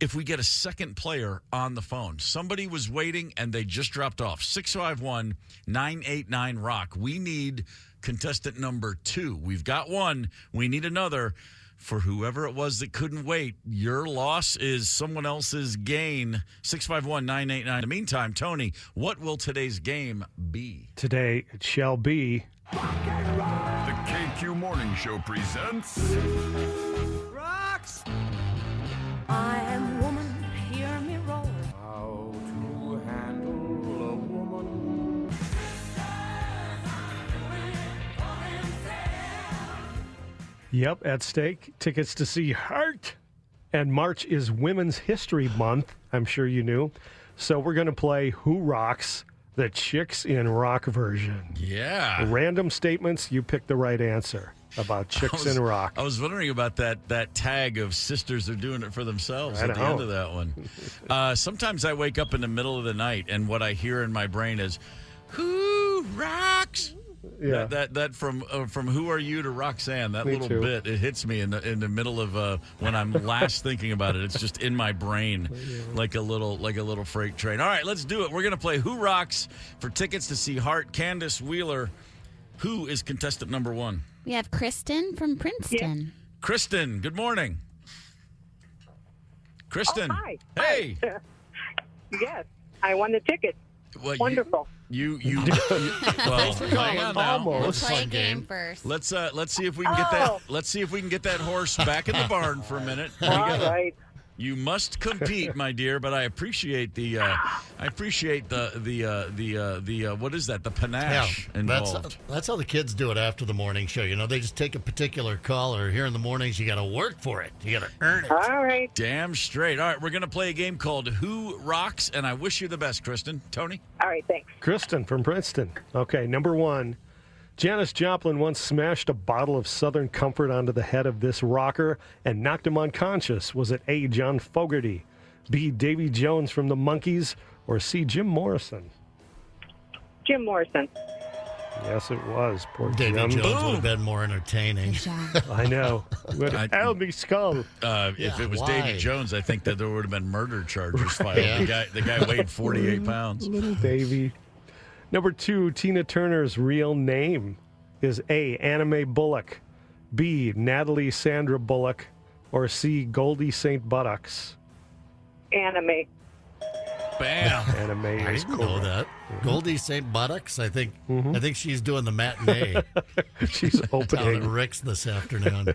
if we get a second player on the phone. Somebody was waiting, and they just dropped off. 651-989-ROCK. We need contestant number 2. We've got one. We need another. For whoever it was that couldn't wait, your loss is someone else's gain. 651-989. In the meantime, Tony, what will today's game be? Today, it shall be... The KQ Morning Show presents... Rocks! I am woman, hear me roar. How to handle a woman. Yep, at stake, tickets to see Heart. And March is Women's History Month, I'm sure you knew. So we're going to play Who Rocks, the Chicks in Rock version. Yeah. Random statements, you pick the right answer about Chicks in Rock. I was wondering about that tag of sisters are doing it for themselves at the end of that one. Sometimes I wake up in the middle of the night, and what I hear in my brain is, Who Rocks? Yeah. That from Who Are You to Roxanne, that little bit, it hits me in the middle of when I'm last thinking about it. It's just in my brain like a little freight train. All right, let's do it. We're going to play Who Rocks for tickets to see Heart. Candace Wheeler, who is contestant number 1? We have Kristen from Princeton. Yeah. Kristen, good morning. Kristen. Oh, hi. Hey. Yes, I won the ticket. Well, wonderful. You well, hang on now. Let's play a game first. Let's see if we can get that. Let's see if we can get that horse back in the barn for a minute. All right. You must compete, my dear, but I appreciate the what is that? The panache involved. That's how the kids do it after the morning show. You know, they just take a particular caller. Here in the mornings, you got to work for it. You got to earn it. All right. Damn straight. All right, we're going to play a game called Who Rocks, and I wish you the best, Kristen. Tony? All right, thanks. Kristen from Princeton. Okay, number 1. Janis Joplin once smashed a bottle of Southern Comfort onto the head of this rocker and knocked him unconscious. Was it A, John Fogerty, B, Davy Jones from the Monkees, or C, Jim Morrison? Jim Morrison. Yes, it was. Poor Davy Jim. Jones would have been more entertaining. I know. Albie Skull. If it was Davy Jones, I think that there would have been murder charges filed. Yeah. The guy weighed 48 pounds. Little Davy. Number 2, Tina Turner's real name is A, Anna Mae Bullock, B, Natalie Sandra Bullock, or C, Goldie St. Buttocks. Anime. Bam. Anime I is didn't cool. know that. Goldie St. Buttocks, I think she's doing the matinee. She's Down opening. at Rick's this afternoon.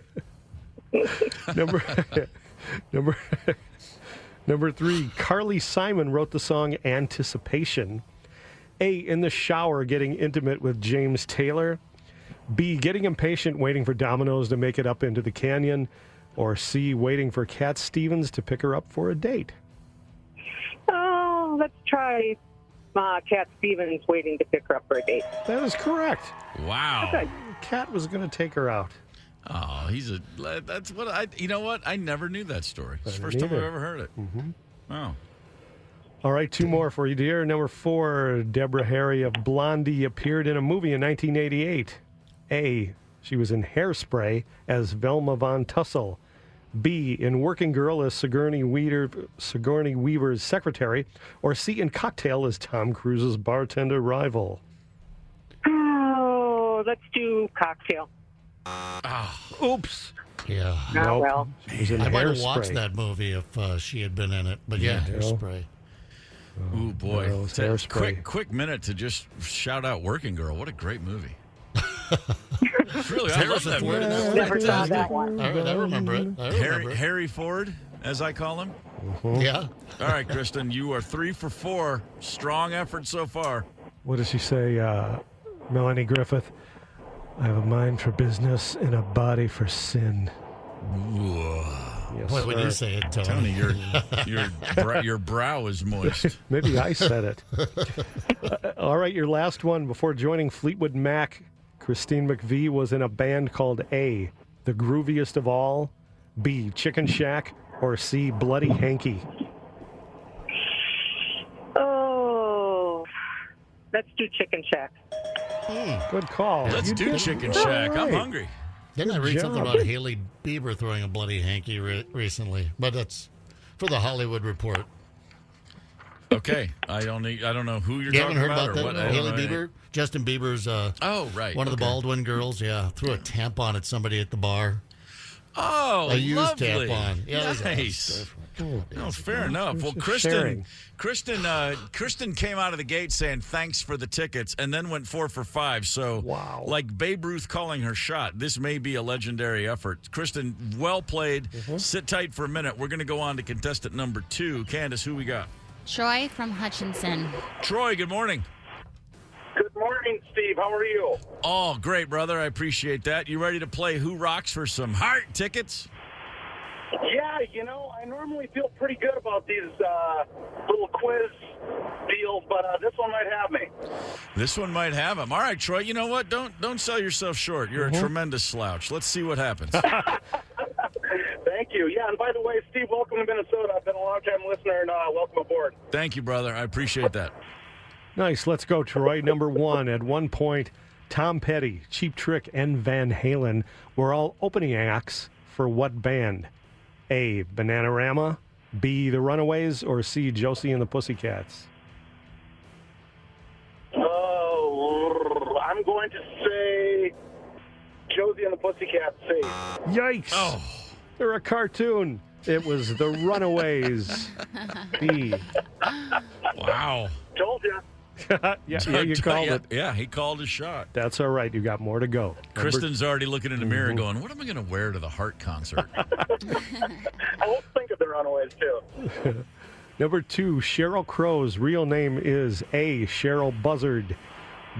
Number 3, Carly Simon wrote the song Anticipation. A, in the shower getting intimate with James Taylor. B, getting impatient waiting for Domino's to make it up into the canyon. Or C, waiting for Cat Stevens to pick her up for a date. Oh, let's try Cat Stevens waiting to pick her up for a date. That is correct. Wow. Okay. Cat was going to take her out. Oh, that's what you know what? I never knew that story. It's the first time I've ever heard it. Mm-hmm. Oh. All right, 2 more for you, dear. Number 4, Deborah Harry of Blondie appeared in a movie in 1988. A, she was in Hairspray as Velma Von Tussle. B, in Working Girl as Sigourney Weaver's secretary. Or C, in Cocktail as Tom Cruise's bartender rival. Oh, let's do Cocktail. Oops. Yeah. Oh, Nope. well. She was in I might have Hairspray. watched that movie if she had been in it. But yeah, Hairspray. Ooh, boy. No, it's Hairspray. Quick minute to just shout out Working Girl. What a great movie. Really, I love Harrison that Ford. movie. Never saw that one. I remember it. Harry Ford, as I call him. Yeah. All right, Kristen, you are 3 for 4. Strong effort so far. What does she say, Melanie Griffith? I have a mind for business and a body for sin. Yes, Boy, when you say it, Tony. your brow is moist. Maybe I said it. All right, your last one. Before joining Fleetwood Mac, Christine McVie was in a band called A, The Grooviest of All, B, Chicken Shack, or C, Bloody Hanky. Oh, let's do Chicken Shack. Good call. Let's You do did Chicken all Shack. I'm right. hungry. Didn't I read Good something job. about Haley Bieber throwing a bloody hanky recently? But that's for the Hollywood Report. Okay, I don't know who you're You talking haven't heard about about or that? what. Haley Bieber, Justin Bieber's right. one of the Baldwin girls. Yeah, threw a tampon at somebody at the bar. Oh, A used lovely. tampon. Yeah, Nice. No, fair enough. Well, Just sharing. Kristen came out of the gate saying thanks for the tickets, and then went 4 for 5. So, Wow. like Babe Ruth calling her shot, this may be a legendary effort. Kristen, well played. Sit tight for a minute. We're going to go on to contestant number 2. Candace, who we got? Troy from Hutchinson. Troy, good morning. Good morning, Steve. How are you? Oh, great, brother. I appreciate that. You ready to play Who Rocks for some heart tickets? Yeah, I normally feel pretty good about these little quiz deals, but this one might have me. This one might have him. All right, Troy. You know what? Don't sell yourself short. You're a tremendous slouch. Let's see what happens. Thank you. Yeah, and by the way, Steve, welcome to Minnesota. I've been a long-time listener, and welcome aboard. Thank you, brother. I appreciate that. Nice. Let's go, Troy. Number 1. At one point, Tom Petty, Cheap Trick, and Van Halen were all opening acts for what band? A, Bananarama, B, The Runaways, or C, Josie and the Pussycats? Oh, I'm going to say Josie and the Pussycats. C. Yikes. Oh. They're a cartoon. It was The Runaways. B. Wow. Told you. yeah, you called it. Yeah, he called his shot. That's all right. You got more to go. Kristen's already looking in the mirror going, what am I going to wear to the Heart concert? I won't think of the Runaways, too. Number 2, Sheryl Crow's real name is A, Cheryl Buzzard,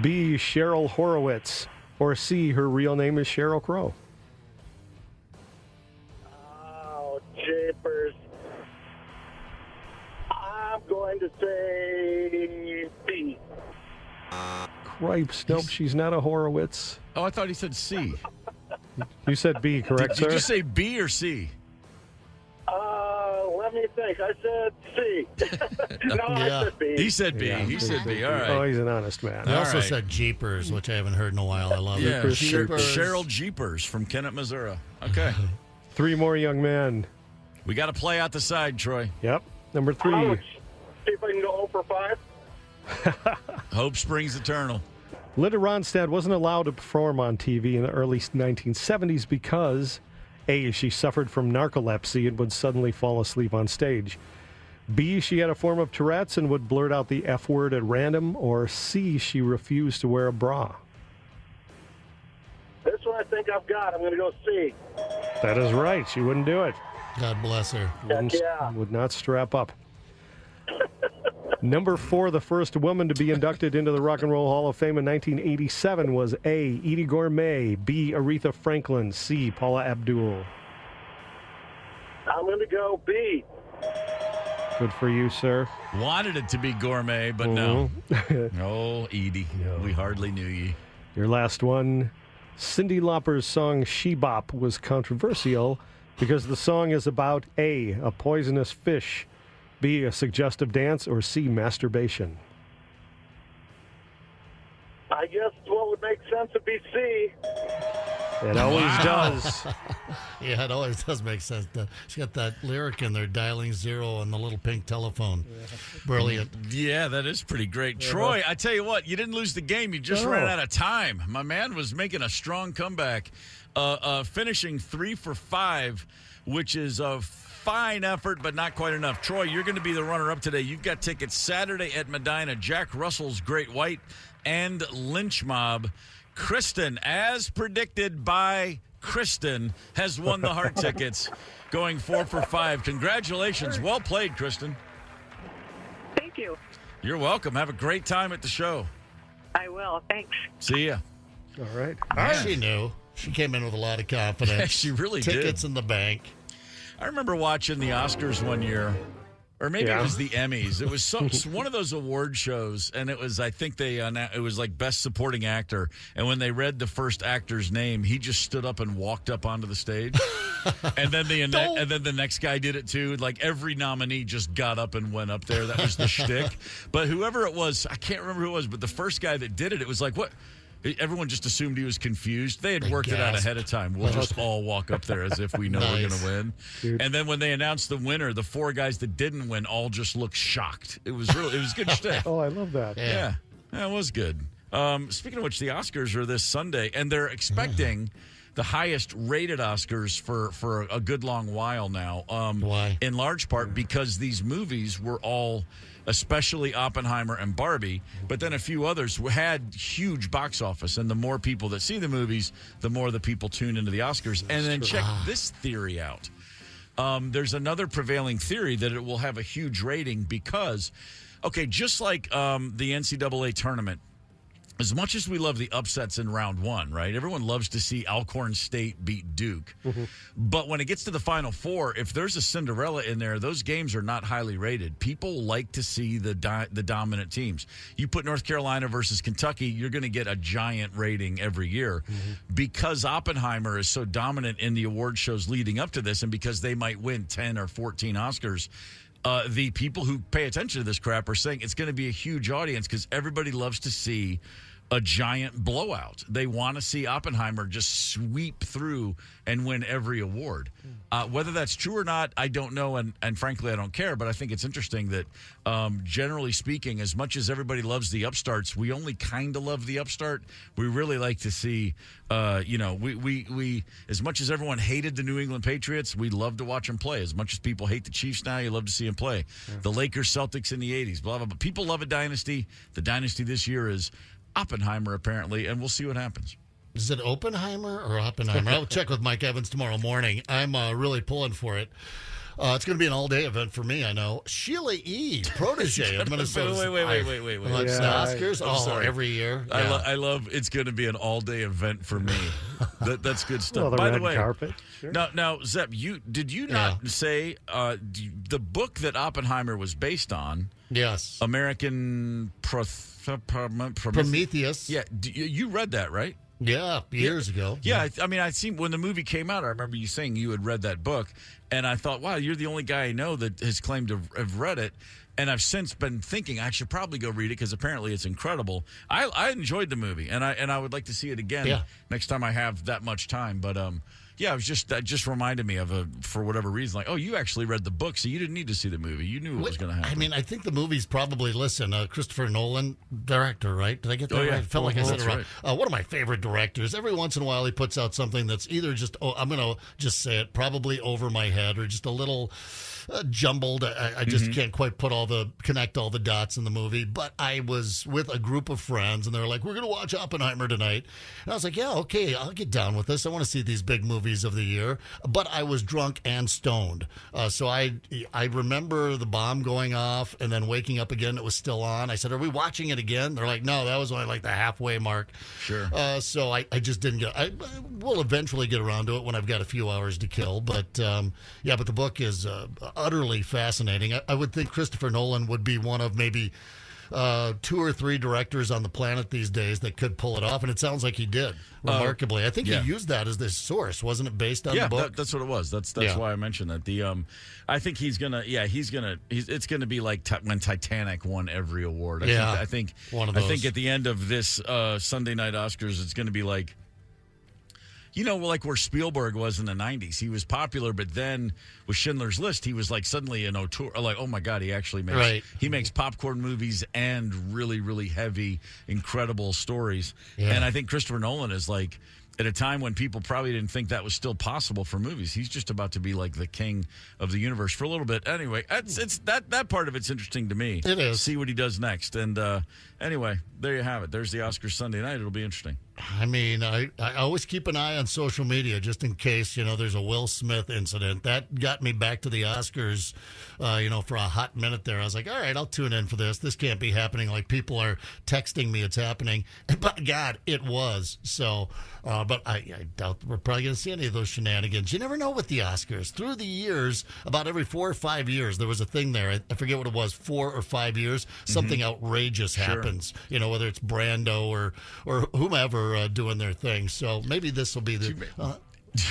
B, Cheryl Horowitz, or C, her real name is Sheryl Crow. Oh, jeepers. I'm going to say B. Cripes. Nope, she's not a Horowitz. Oh, I thought he said C. You said B, correct, sir? Did you say B or C? Let me think. I said C. I said B. He said B. Yeah, he said B. All right. Oh, he's an honest man. I also said Jeepers, which I haven't heard in a while. I love it. Cheryl Jeepers from Kennett, Missouri. Okay. 3 more young men. We got to play out the side, Troy. Yep. Number 3. Ouch. See if I can go 0 for 5. Hope springs eternal. Linda Ronstadt wasn't allowed to perform on TV in the early 1970s because A, she suffered from narcolepsy and would suddenly fall asleep on stage. B, she had a form of Tourette's and would blurt out the F word at random. Or C, she refused to wear a bra. This one I think I've got. I'm going to go C. That is right. She wouldn't do it. God bless her. Would not strap up. Number 4, the first woman to be inducted into the Rock and Roll Hall of Fame in 1987 was A, Edie Gourmet, B, Aretha Franklin, C, Paula Abdul. I'm going to go B. Good for you, sir. Wanted it to be Gourmet, but no. No, Edie. No. We hardly knew ye. Your last one. Cyndi Lauper's song She Bop was controversial because the song is about A, a poisonous fish, B, a suggestive dance, or C, masturbation. I guess what would make sense would be C. It always does. Yeah, it always does make sense. She's got that lyric in there, dialing 0 on the little pink telephone. Brilliant. Yeah, that is pretty great. Troy, I tell you what, you didn't lose the game. You just ran out of time. My man was making a strong comeback, finishing 3 for 5, which is a fine effort, but not quite enough. Troy, you're going to be the runner-up today. You've got tickets Saturday at Medina, Jack Russell's Great White, and Lynch Mob. Kristen, as predicted by Kristen, has won the Heart tickets, going 4 for 5. Congratulations. Well played, Kristen. Thank you. You're welcome. Have a great time at the show. I will. Thanks. See ya. All right. She knew. She came in with a lot of confidence. Yeah, she really did. Tickets in the bank. I remember watching the Oscars one year, or maybe it was the Emmys. It was one of those award shows, and it was, I think it was like Best Supporting Actor. And when they read the first actor's name, he just stood up and walked up onto the stage. and then the next guy did it too. Like every nominee just got up and went up there. That was the shtick. But whoever it was, I can't remember who it was, but the first guy that did it, it was like, what? Everyone just assumed he was confused. They had worked it out ahead of time. We'll just all walk up there as if we know we're going to win. Dude. And then when they announced the winner, the 4 guys that didn't win all just looked shocked. It was good shtick. Oh, I love that. Yeah, it was good. Speaking of which, the Oscars are this Sunday, and they're expecting the highest rated Oscars for a good long while now. Why? In large part because these movies were all, especially Oppenheimer and Barbie, but then a few others had huge box office. And the more people that see the movies, the more the people tune into the Oscars. And then check this theory out. There's another prevailing theory that it will have a huge rating because, just like the NCAA tournament, as much as we love the upsets in round 1, right? Everyone loves to see Alcorn State beat Duke. Mm-hmm. But when it gets to the Final Four, if there's a Cinderella in there, those games are not highly rated. People like to see the dominant teams. You put North Carolina versus Kentucky, you're going to get a giant rating every year. Mm-hmm. Because Oppenheimer is so dominant in the award shows leading up to this, and because they might win 10 or 14 Oscars, the people who pay attention to this crap are saying it's going to be a huge audience because everybody loves to see a giant blowout. They want to see Oppenheimer just sweep through and win every award. Whether that's true or not, I don't know, and frankly, I don't care, but I think it's interesting that generally speaking, as much as everybody loves the upstarts, we only kind of love the upstart. We really like to see, we as much as everyone hated the New England Patriots, we love to watch them play. As much as people hate the Chiefs now, you love to see them play. Yeah. The Lakers, Celtics in the 80s, blah, blah, blah. People love a dynasty. The dynasty this year is Oppenheimer, apparently, and we'll see what happens. Is it Oppenheimer or Oppenheimer? I'll check with Mike Evans tomorrow morning. I'm really pulling for it. It's going to be an all-day event for me, I know. Sheila E., protege of Minnesota. Wait. Oscars? Every year. Yeah. I love it's going to be an all-day event for me. That's good stuff. Well, the By red the way, carpet. Sure. Now, Zepp, did you not say the book that Oppenheimer was based on? Yes. American Prometheus. Yeah, you read that, right? Yeah, years ago. Yeah, I mean, I seen when the movie came out, I remember you saying you had read that book, and I thought, wow, you're the only guy I know that has claimed to have read it. And I've since been thinking I should probably go read it because apparently it's incredible. I enjoyed the movie, and I would like to see it again next time I have that much time. But yeah, that just reminded me of for whatever reason, like, oh, you actually read the book, so you didn't need to see the movie. You knew what was going to happen. I mean, I think the movie's probably, Christopher Nolan, director, right? Did I get that right? I felt like I said it wrong. Right. One of my favorite directors. Every once in a while, he puts out something that's either just, I'm going to just say it, probably over my head, or just a little jumbled. I just can't quite connect all the dots in the movie. But I was with a group of friends, and they were like, we're going to watch Oppenheimer tonight. And I was like, yeah, okay, I'll get down with this. I want to see these big movies of the year. But I was drunk and stoned. So I remember the bomb going off and then waking up again. It was still on. I said, are we watching it again? They're like, no, that was only like the halfway mark. Sure. So I just didn't get we'll eventually get around to it when I've got a few hours to kill. But but the book is utterly fascinating. I would think Christopher Nolan would be one of maybe 2 or 3 directors on the planet these days that could pull it off, and it sounds like he did remarkably. I think he used that as the source, wasn't it? Based on the book. That's what it was. That's why I mentioned that. I think it's gonna be like when Titanic won every award. I think one of those. I think at the end of this Sunday night Oscars, it's gonna be like, like where Spielberg was in the 90s. He was popular, but then with Schindler's List, he was like suddenly an auteur. Like, oh my God, he actually makes popcorn movies and really, really heavy, incredible stories. Yeah. And I think Christopher Nolan is like, at a time when people probably didn't think that was still possible for movies, he's just about to be like the king of the universe for a little bit. Anyway, it's that part of it's interesting to me. It is. See what he does next. And anyway, there you have it. There's the Oscars Sunday night. It'll be interesting. I mean, I always keep an eye on social media just in case, there's a Will Smith incident. That got me back to the Oscars, for a hot minute there. I was like, all right, I'll tune in for this. This can't be happening. Like, people are texting me it's happening. And by God, it was. So, but I doubt we're probably going to see any of those shenanigans. You never know with the Oscars. Through the years, about every 4 or 5 years, there was a thing there. I forget what it was, 4 or 5 years, something outrageous happens. Whether it's Brando or whomever doing their thing. So maybe this will be the... Do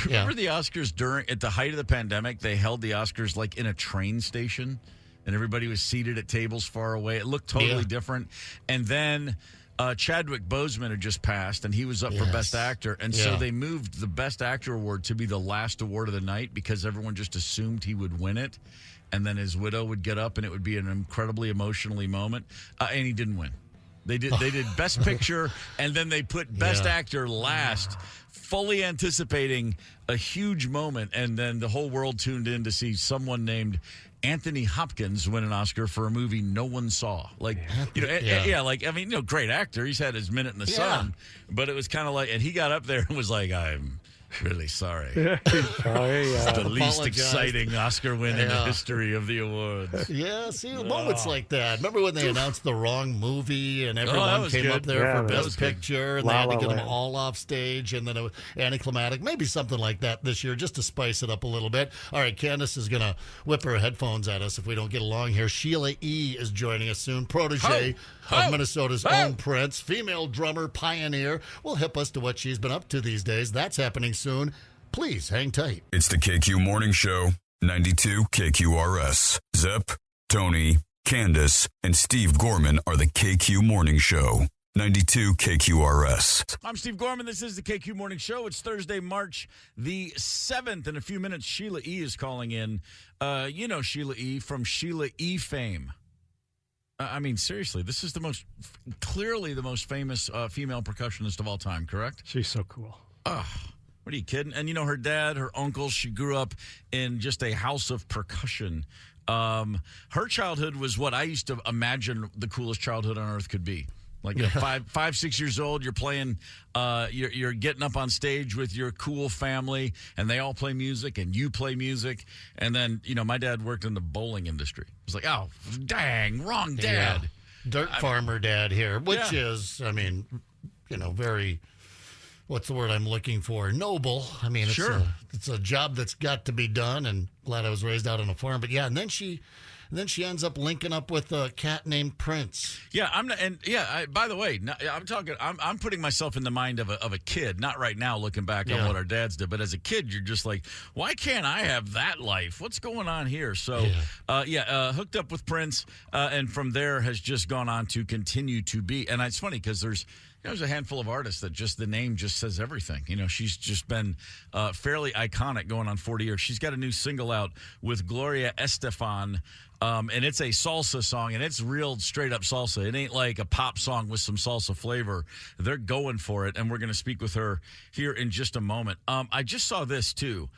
you remember the Oscars at the height of the pandemic? They held the Oscars like in a train station, and everybody was seated at tables far away. It looked totally different. And then Chadwick Boseman had just passed, and he was up for Best Actor. And so they moved the Best Actor award to be the last award of the night because everyone just assumed he would win it. And then his widow would get up, and it would be an incredibly emotionally moment. And he didn't win. They did Best Picture, and then they put Best Actor last, fully anticipating a huge moment, and then the whole world tuned in to see someone named Anthony Hopkins win an Oscar for a movie no one saw. Like, great actor. He's had his minute in the sun, but it was kind of like, and he got up there and was like, I'm really sorry. The least exciting Oscar win in the history of the awards. Yeah, see, moments like that. Remember when they announced the wrong movie and everyone came up there for Best Picture and they had to get them all off stage and then it was anticlimactic. Maybe something like that this year just to spice it up a little bit. All right, Candace is going to whip her headphones at us if we don't get along here. Sheila E. is joining us soon. Protege of Minnesota's own Prince, female drummer, pioneer, will hip us to what she's been up to these days. That's happening soon. Please hang tight. It's the KQ Morning Show, 92 KQRS. Zep, Tony, Candace, and Steve Gorman are the KQ Morning Show, 92 KQRS. I'm Steve Gorman. This is the KQ Morning Show. It's Thursday, March the 7th. In a few minutes, Sheila E. is calling in. You know Sheila E. from Sheila E. fame. I mean, seriously, this is clearly the most famous female percussionist of all time, correct? She's so cool. What are you kidding? And you know, her dad, her uncles, she grew up in just a house of percussion. Her childhood was what I used to imagine the coolest childhood on earth could be. Like you're 5, 6 years old, you're playing, you're getting up on stage with your cool family, and they all play music, and you play music. And then, you know, my dad worked in the bowling industry. It was like, oh, dang, wrong dad. Yeah. Dirt farmer dad here, which is, I mean, you know, very, what's the word I'm looking for? Noble. I mean, it's a job that's got to be done, and glad I was raised out on a farm. But yeah, and then she ends up linking up with a cat named Prince. Yeah, by the way, I'm putting myself in the mind of a kid. Not right now, looking back on what our dads did, but as a kid, you're just like, why can't I have that life? What's going on here? So, hooked up with Prince, and from there has just gone on to continue to be. And it's funny because there's a handful of artists that just the name just says everything. You know, she's just been fairly iconic going on 40 years. She's got a new single out with Gloria Estefan. And it's a salsa song, and it's real straight-up salsa. It ain't like a pop song with some salsa flavor. They're going for it, and we're going to speak with her here in just a moment. I just saw this, too,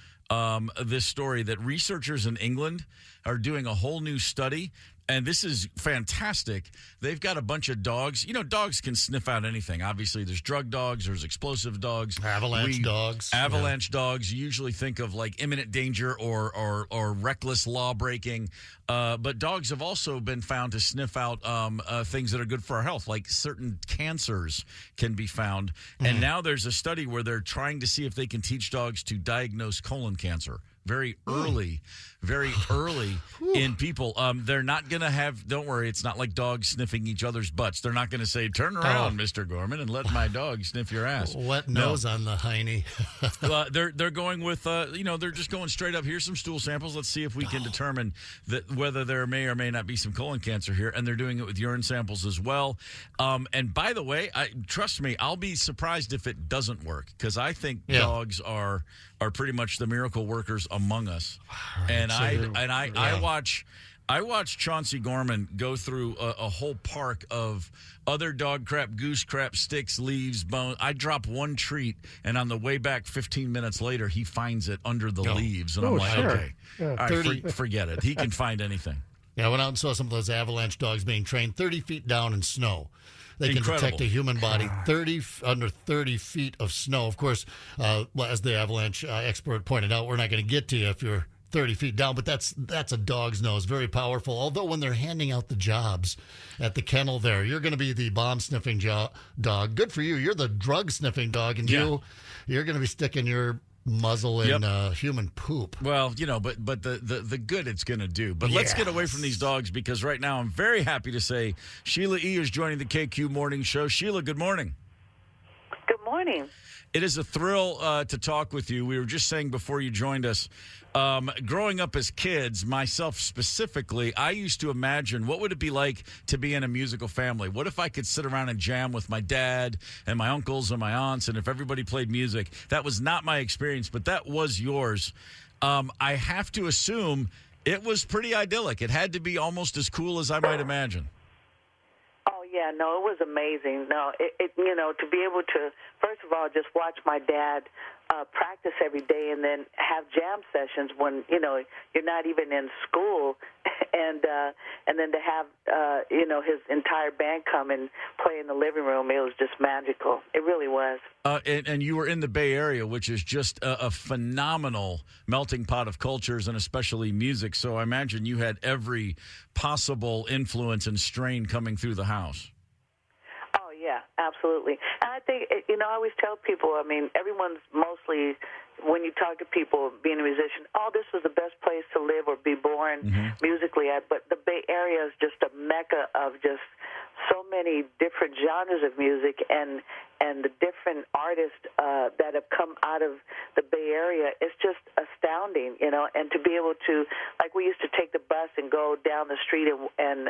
this story that researchers in England are doing a whole new study, and this is fantastic. They've got a bunch of dogs. You know, dogs can sniff out anything. Obviously, there's drug dogs, there's explosive dogs. Avalanche dogs. You usually think of like imminent danger or reckless law breaking. But dogs have also been found to sniff out things that are good for our health, like certain cancers can be found. And now there's a study where they're trying to see if they can teach dogs to diagnose colon cancer very early in people. They're not going to have, don't worry, it's not like dogs sniffing each other's butts. They're not going to say, turn around, Mr. Gorman, and let my dog sniff your ass. Wet nose on the hiney. They're going with, they're just going straight up. Here's some stool samples. Let's see if we can determine that whether there may or may not be some colon cancer here. And they're doing it with urine samples as well. And by the way, trust me, I'll be surprised if it doesn't work, because I think dogs are pretty much the miracle workers among us. Right, and I watch Chauncey Gorman go through a whole park of other dog crap, goose crap, sticks, leaves, bones. I drop one treat, and on the way back 15 minutes later, he finds it under the leaves. And I'm like, okay, all right, forget it. He can find anything. Yeah, I went out and saw some of those avalanche dogs being trained 30 feet down in snow. They can detect a human body under 30 feet of snow. Of course, as the avalanche expert pointed out, we're not going to get to you if you're 30 feet down, but that's a dog's nose, very powerful. Although when they're handing out the jobs at the kennel there, you're going to be the bomb-sniffing dog. Good for you. You're the drug-sniffing dog, and you're going to be sticking your muzzle in human poop. Well, you know, but the good it's going to do. But let's get away from these dogs, because right now I'm very happy to say Sheila E. is joining the KQ Morning Show. Sheila, good morning. Good morning. It is a thrill to talk with you. We were just saying before you joined us, growing up as kids, myself specifically, I used to imagine what would it be like to be in a musical family? What if I could sit around and jam with my dad and my uncles and my aunts, and if everybody played music? That was not my experience, but that was yours. I have to assume it was pretty idyllic. It had to be almost as cool as I might imagine. Oh, yeah, no, it was amazing. No, to be able to, first of all, just watch my dad practice every day, and then have jam sessions when, you're not even in school, and then to have, his entire band come and play in the living room, it was just magical. It really was. And you were in the Bay Area, which is just a phenomenal melting pot of cultures, and especially music. So I imagine you had every possible influence and strain coming through the house. Oh, yeah, absolutely. And I think, I always tell people, everyone's mostly, when you talk to people being a musician, this was the best place to live or be born musically at. But the Bay Area is just a mecca of just so many different genres of music, and the different artists that have come out of the Bay Area. It's just astounding, and to be able to, like, we used to take the bus and go down the street and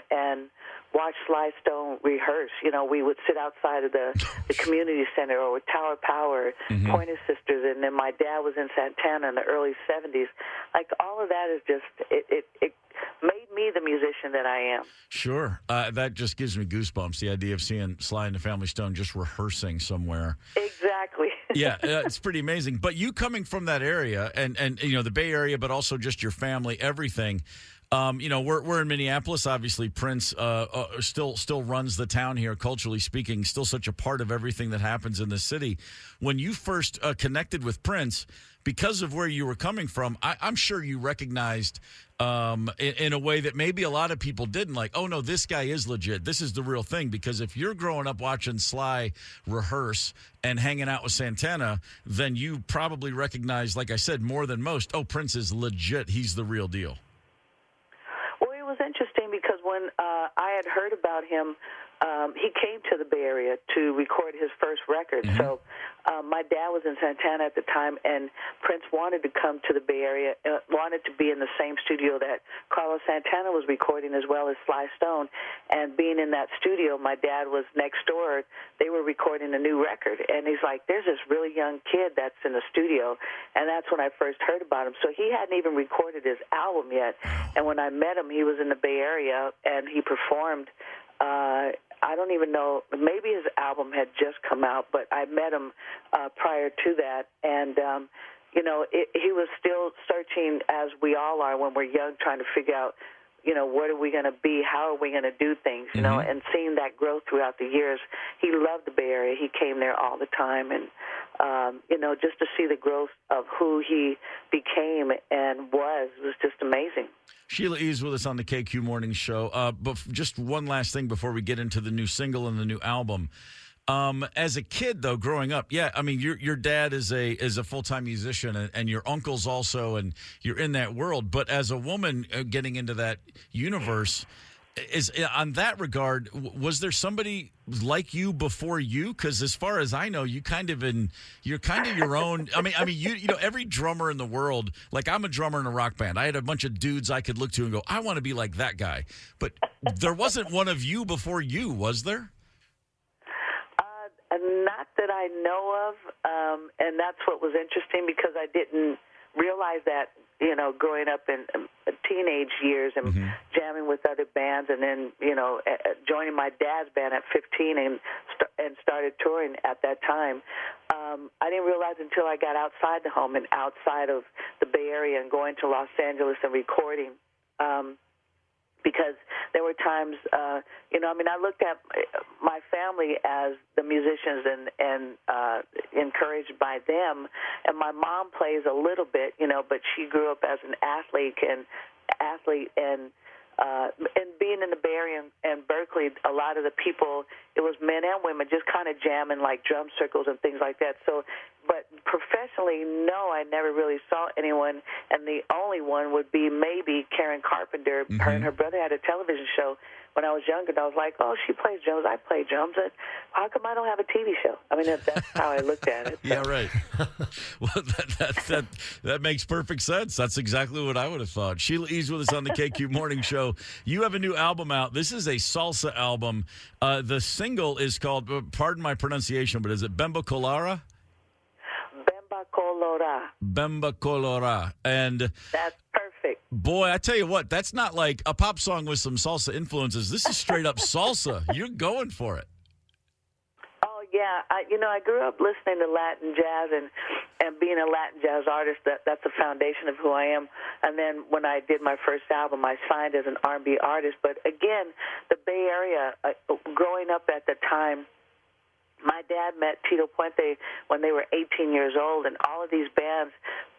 watch Sly Stone rehearse. You know, we would sit outside of the community center or with Tower Power, Pointer Sisters, and then my dad was in Santana in the early 70s. Like, all of that is just, it made me the musician that I am. Sure. That just gives me goosebumps, the idea of seeing Sly and the Family Stone just rehearsing somewhere. Exactly. Yeah, it's pretty amazing. But you coming from that area and you know, the Bay Area, but also just your family, everything. You know, we're in Minneapolis. Obviously, Prince still runs the town here, culturally speaking, still such a part of everything that happens in the city. When you first connected with Prince, because of where you were coming from, I'm sure you recognized in a way that maybe a lot of people didn't, like, oh, no, this guy is legit. This is the real thing. Because if you're growing up watching Sly rehearse and hanging out with Santana, then you probably recognize, like I said, more than most, oh, Prince is legit. He's the real deal. Well, it was interesting because when I had heard about him, he came to the Bay Area to record his first record. So my dad was in Santana at the time, and Prince wanted to come to the Bay Area, wanted to be in the same studio that Carlos Santana was recording, as well as Sly Stone. And being in that studio, my dad was next door. They were recording a new record, and he's like, there's this really young kid that's in the studio. And that's when I first heard about him. So he hadn't even recorded his album yet. And when I met him, he was in the Bay Area, and he performed. I don't even know, maybe his album had just come out, but I met him prior to that. And, you know, he was still searching, as we all are when we're young, trying to figure out, you know, what are we going to be? How are we going to do things? You know, and seeing that growth throughout the years. He loved the Bay Area. He came there all the time. And, you know, just to see the growth of who he became and was just amazing. Sheila E. is with us on the KQ Morning Show. But just one last thing before we get into the new single and the new album. As a kid, though, growing up, yeah, I mean, your dad is a full-time musician, and your uncle's also, and you're in that world. But as a woman getting into that universe, is on that regard, was there somebody like you before you? Because as far as I know, you're kind of your own. I mean, you know, every drummer in the world. Like, I'm a drummer in a rock band. I had a bunch of dudes I could look to and go, I want to be like that guy. But there wasn't one of you before you, was there? Not that I know of, and that's what was interesting, because I didn't realize that, you know, growing up in teenage years and jamming with other bands, and then, you know, joining my dad's band at 15 and started touring at that time. I didn't realize until I got outside the home and outside of the Bay Area and going to Los Angeles and recording. Because there were times, you know, I mean, I looked at my family as the musicians and encouraged by them. And my mom plays a little bit, you know, but she grew up as an athlete and being in the Bay Area and Berkeley, a lot of the people, it was men and women just kind of jamming like drum circles and things like that. So, but professionally, no, I never really saw anyone, and the only one would be maybe Karen Carpenter. Her and her brother had a television show when I was younger, and I was like, oh, she plays drums, I play drums, and how come I don't have a TV show? I mean, that's how I looked at it. So. Yeah, right. Well, that makes perfect sense. That's exactly what I would have thought. Sheila E's with us on the KQ Morning Show. You have a new album out. This is a salsa album. The single is called, pardon my pronunciation, but is it Bemba Colora? Bemba Colora. And that's perfect. Boy, I tell you what, that's not like a pop song with some salsa influences. This is straight up salsa. You're going for it. Oh, yeah. I grew up listening to Latin jazz and being a Latin jazz artist, that's the foundation of who I am. And then when I did my first album, I signed as an R&B artist. But again, the Bay Area, growing up at the time, my dad met Tito Puente when they were 18 years old, and all of these bands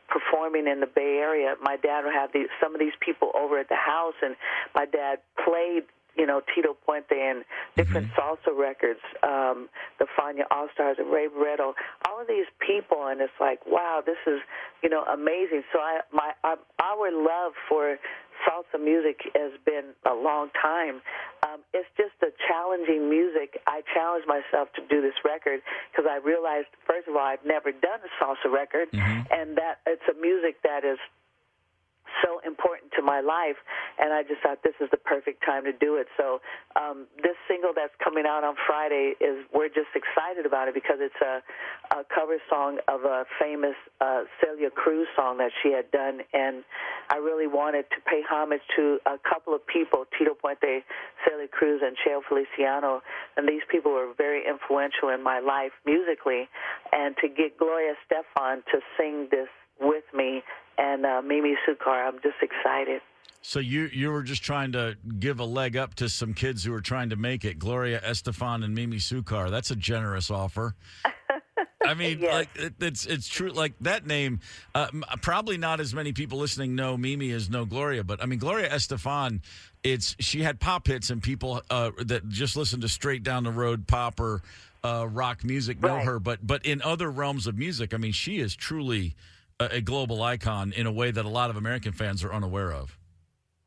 performing in the Bay Area, my dad would have some of these people over at the house, and my dad played, you know, Tito Puente and different salsa records, the Fania All-Stars and Ray Barretto, all of these people, and it's like, wow, this is, you know, amazing. So our love for salsa music has been a long time. It's just a challenging music. I challenged myself to do this record because I realized, first of all, I've never done a salsa record, and that it's a music that is so important to my life, and I just thought this is the perfect time to do it. So this single that's coming out on Friday we're just excited about it because it's a cover song of a famous Celia Cruz song that she had done, and I really wanted to pay homage to a couple of people, Tito Puente, Celia Cruz, and Cheo Feliciano, and these people were very influential in my life musically, and to get Gloria Estefan to sing this with me and Mimi Sukar, I'm just excited. So you were just trying to give a leg up to some kids who were trying to make it, Gloria Estefan and Mimi Sukar. That's a generous offer. I mean, yes. like it's true. Like that name, probably not as many people listening know Mimi as know Gloria. But I mean, Gloria Estefan, she had pop hits, and people that just listen to straight down the road pop or rock music know her. But in other realms of music, I mean, she is truly a global icon in a way that a lot of American fans are unaware of.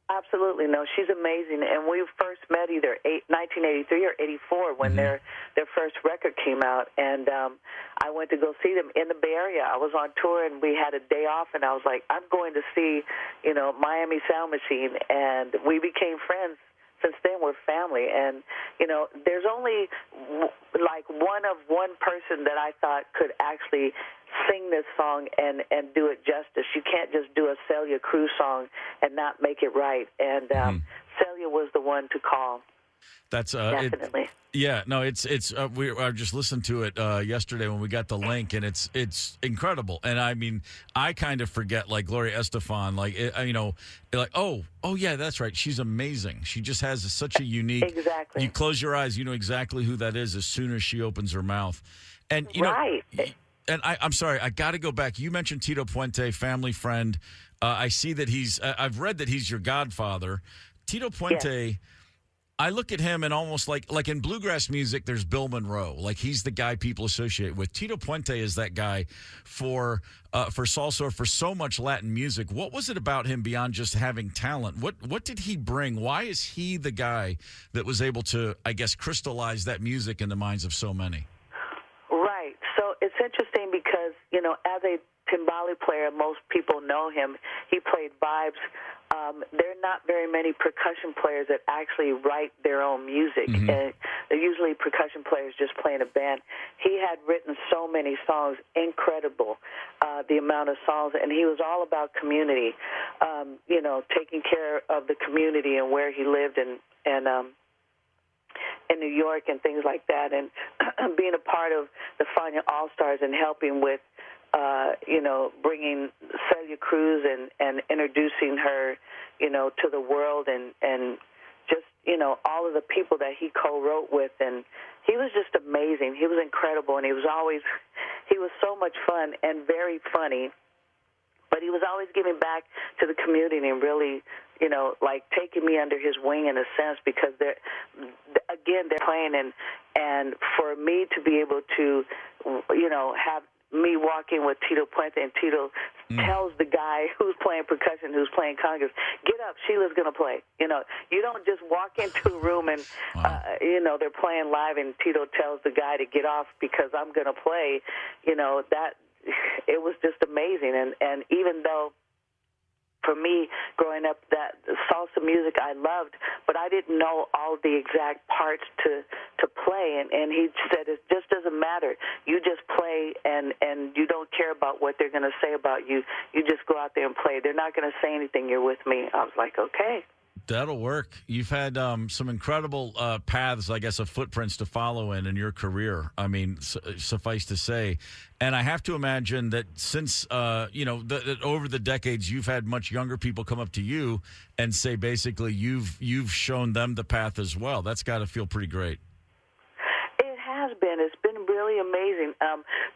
Absolutely. No, she's amazing. And we first met either 1983 or 84 when their first record came out. And I went to go see them in the Bay Area. I was on tour, and we had a day off, and I was like, I'm going to see, Miami Sound Machine. And we became friends. Since then, we're family. And, there's only like one person that I thought could actually sing this song and do it justice. You can't just do a Celia Cruz song and not make it right. And Celia was the one to call. That's definitely. We I just listened to it yesterday when we got the link, and it's incredible. And I mean, I kind of forget, like Gloria Estefan, oh yeah, that's right. She's amazing. She just has such a unique. Exactly. You close your eyes, you know exactly who that is as soon as she opens her mouth. And right. And I'm sorry, I got to go back. You mentioned Tito Puente, family friend. I see that I've read that he's your godfather. Tito Puente. Yes. I look at him and almost like in bluegrass music, there's Bill Monroe. Like he's the guy people associate with. Tito Puente is that guy for salsa, for so much Latin music. What was it about him beyond just having talent? What did he bring? Why is he the guy that was able to, I guess, crystallize that music in the minds of so many? Right. So it's interesting because, as a timbale player, most people know him. He played vibes. There are not very many percussion players that actually write their own music. Mm-hmm. And they're usually percussion players just playing a band. He had written so many songs, incredible, the amount of songs, and he was all about community, taking care of the community and where he lived in New York and things like that, and being a part of the Fania All-Stars and helping with bringing Celia Cruz and introducing her, to the world and just, all of the people that he co-wrote with. And he was just amazing. He was incredible, and he was so much fun and very funny. But he was always giving back to the community and really, taking me under his wing in a sense because they're playing. And for me to be able to, have me walking with Tito Puente, and Tito tells the guy who's playing percussion, who's playing congas, get up, Sheila's going to play. You don't just walk into a room and, they're playing live and Tito tells the guy to get off because I'm going to play. That it was just amazing. And even though for me, growing up, that salsa music I loved, but I didn't know all the exact parts to play. And he said, it just doesn't matter. You just play, and you don't care about what they're going to say about you. You just go out there and play. They're not going to say anything. You're with me. I was like, okay. That'll work. You've had some incredible paths, I guess, of footprints to follow in your career. I mean, suffice to say. And I have to imagine that since, that over the decades, you've had much younger people come up to you and say, basically, you've shown them the path as well. That's got to feel pretty great. It has been. It's been really amazing.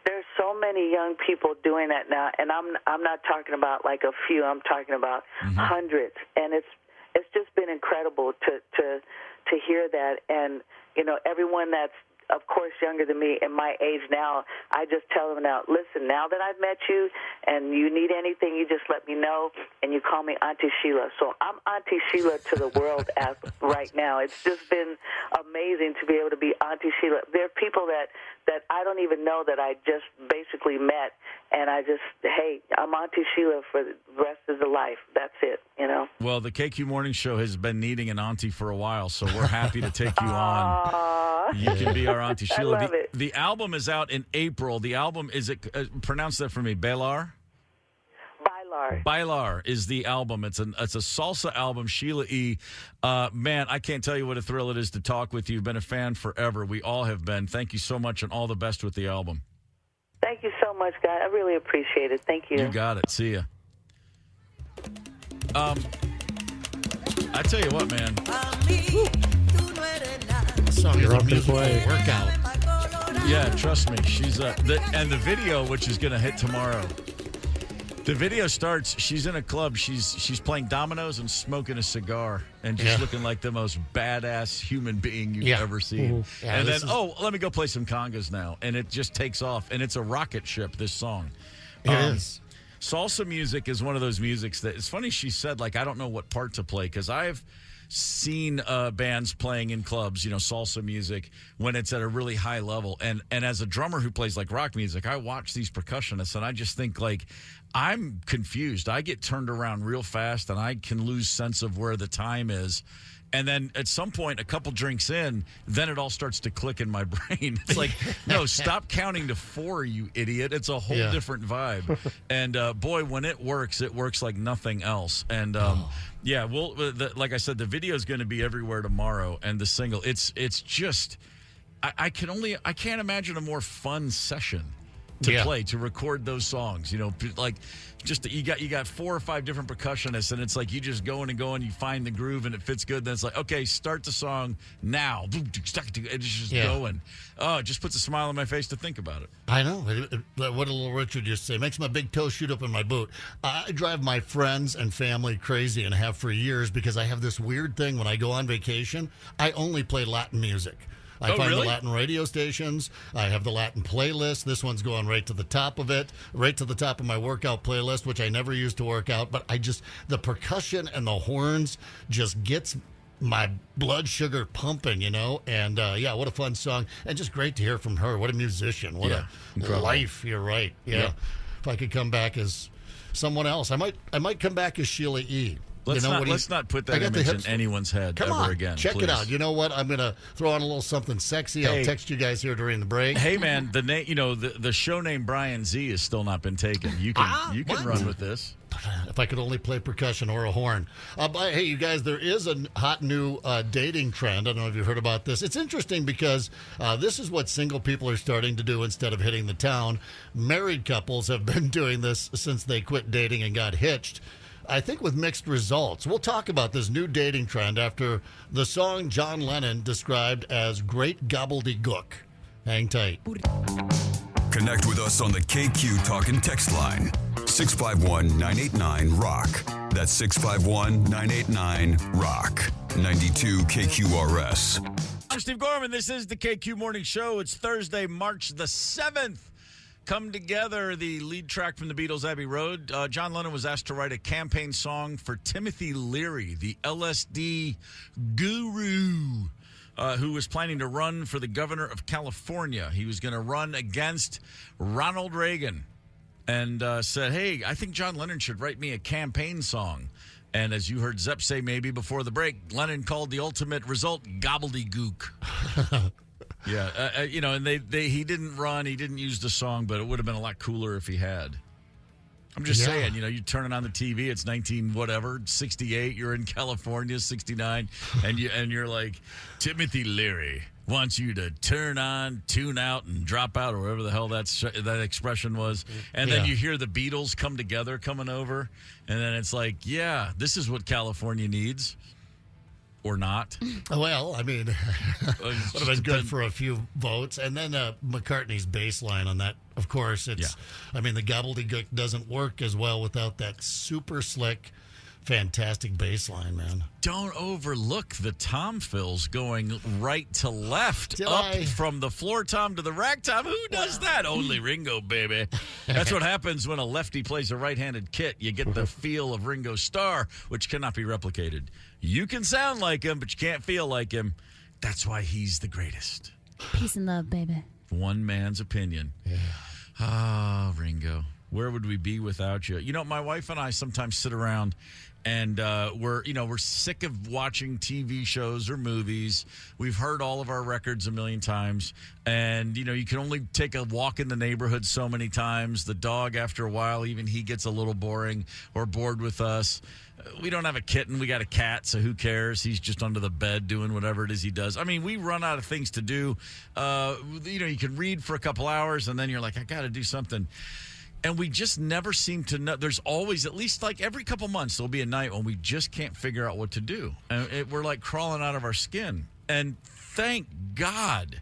There's so many young people doing that now, and I'm not talking about like a few. I'm talking about hundreds, and it's just been incredible to hear that. And everyone that's of course, younger than me and my age now, I just tell them now, listen, now that I've met you and you need anything, you just let me know, and you call me Auntie Sheila. So I'm Auntie Sheila to the world as right now. It's just been amazing to be able to be Auntie Sheila. There are people that I don't even know that I just basically met, and I just, hey, I'm Auntie Sheila for the rest of the life. That's it, Well, the KQ Morning Show has been needing an auntie for a while, so we're happy to take you on. You can be our Auntie Sheila. I love it. The album is out in April. The album, is it, pronounce that for me, Bailar? Bailar is the album. It's a salsa album, Sheila E. Man, I can't tell you what a thrill it is to talk with you. You've been a fan forever. We all have been. Thank you so much, and all the best with the album. Thank you so much, guys. I really appreciate it. Thank you. You got it. See ya. I tell you what, man. This song is a musical workout. Yeah, trust me. She's and the video, which is going to hit tomorrow. The video starts, she's in a club, she's playing dominoes and smoking a cigar and just looking like the most badass human being you've ever seen. Mm-hmm. Yeah, and then, let me go play some congas now. And it just takes off. And it's a rocket ship, this song. It is. Salsa music is one of those musics that, it's funny she said, like, I don't know what part to play, because I've seen bands playing in clubs, salsa music when it's at a really high level. And as a drummer who plays like rock music, I watch these percussionists and I just think like, I'm confused. I get turned around real fast and I can lose sense of where the time is. And then at some point, a couple drinks in, then it all starts to click in my brain. It's like, no, stop counting to 4, you idiot. It's a whole different vibe. And boy, when it works like nothing else. And like I said, the video is going to be everywhere tomorrow. And the single, it's just, I can't imagine a more fun session to play, to record those songs, like just you got 4 or 5 different percussionists, and it's like you just going and going, you find the groove and it fits good. Then it's like, okay, start the song now. It's just going. Oh, it just puts a smile on my face to think about it. I know. What did little Richard just say? Makes my big toe shoot up in my boot. I drive my friends and family crazy and have for years because I have this weird thing when I go on vacation. I only play Latin music. I find the Latin radio stations. I have the Latin playlist. This one's going right to the top of it, right to the top of my workout playlist, which I never used to work out. But the percussion and the horns just gets my blood sugar pumping, And, what a fun song. And just great to hear from her. What a musician. What a life. You're right. Yeah. If I could come back as someone else, I might come back as Sheila E. Let's not put that image in anyone's head ever again. Check it out. You know what? I'm going to throw on a little something sexy. I'll text you guys here during the break. Hey, man, the show name Brian Z has still not been taken. You can run with this. If I could only play percussion or a horn. Hey, you guys, there is a hot new dating trend. I don't know if you've heard about this. It's interesting because this is what single people are starting to do instead of hitting the town. Married couples have been doing this since they quit dating and got hitched. I think with mixed results. We'll talk about this new dating trend after the song John Lennon described as great gobbledygook. Hang tight. Connect with us on the KQ Talk and Text line. 651-989-ROCK. That's 651-989-ROCK. 92 KQRS. I'm Steve Gorman. This is the KQ Morning Show. It's Thursday, March the 7th. Come Together, the lead track from the Beatles' Abbey Road. John Lennon was asked to write a campaign song for Timothy Leary, the LSD guru, who was planning to run for the governor of California. He was going to run against Ronald Reagan and said, hey, I think John Lennon should write me a campaign song. And as you heard Zepp say maybe before the break, Lennon called the ultimate result gobbledygook. Yeah, and he didn't run, he didn't use the song, but it would have been a lot cooler if he had. I'm just saying, you turn it on the TV, it's 68, you're in California, 69, and you're like, Timothy Leary wants you to turn on, tune out, and drop out, or whatever the hell that expression was. And then you hear the Beatles come together coming over, and then it's like, yeah, this is what California needs. Or not. Well, I mean, would have been good for a few votes. And then McCartney's bass line on that, of course, the gobbledygook doesn't work as well without that super slick fantastic bass line, man. Don't overlook the tom fills going right to left, from the floor tom to the rack tom. Who does that? Only Ringo, baby. That's what happens when a lefty plays a right-handed kit. You get the feel of Ringo's Starr, which cannot be replicated. You can sound like him, but you can't feel like him. That's why he's the greatest. Peace and love, baby. One man's opinion. Yeah. Ah, Ringo. Where would we be without you? You know, my wife and I sometimes sit around and we're sick of watching TV shows or movies. We've heard all of our records a million times. And, you can only take a walk in the neighborhood so many times. The dog, after a while, even he gets a little boring or bored with us. We don't have a kitten. We got a cat, so who cares? He's just under the bed doing whatever it is he does. I mean, we run out of things to do. You can read for a couple hours, and then you're like, I got to do something. And we just never seem to know. There's always, at least like every couple months, there'll be a night when we just can't figure out what to do. And we're like crawling out of our skin. And thank God,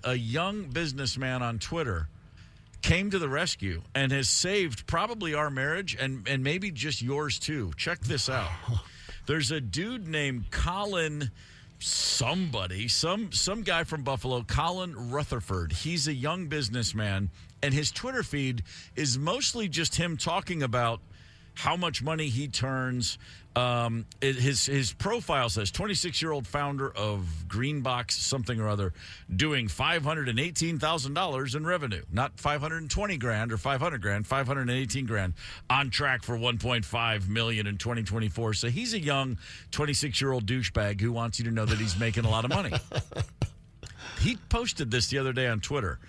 a young businessman on Twitter came to the rescue and has saved probably our marriage and maybe just yours too. Check this out. There's a dude named Colin somebody, some guy from Buffalo, Colin Rutherford. He's a young businessman, and his Twitter feed is mostly just him talking about how much money he turns. His profile says 26-year-old founder of Greenbox something or other doing $518,000 in revenue, not $520,000 or $500,000, $518,000 on track for $1.5 million in 2024. So he's a young 26-year-old douchebag who wants you to know that he's making a lot of money. He posted this the other day on Twitter.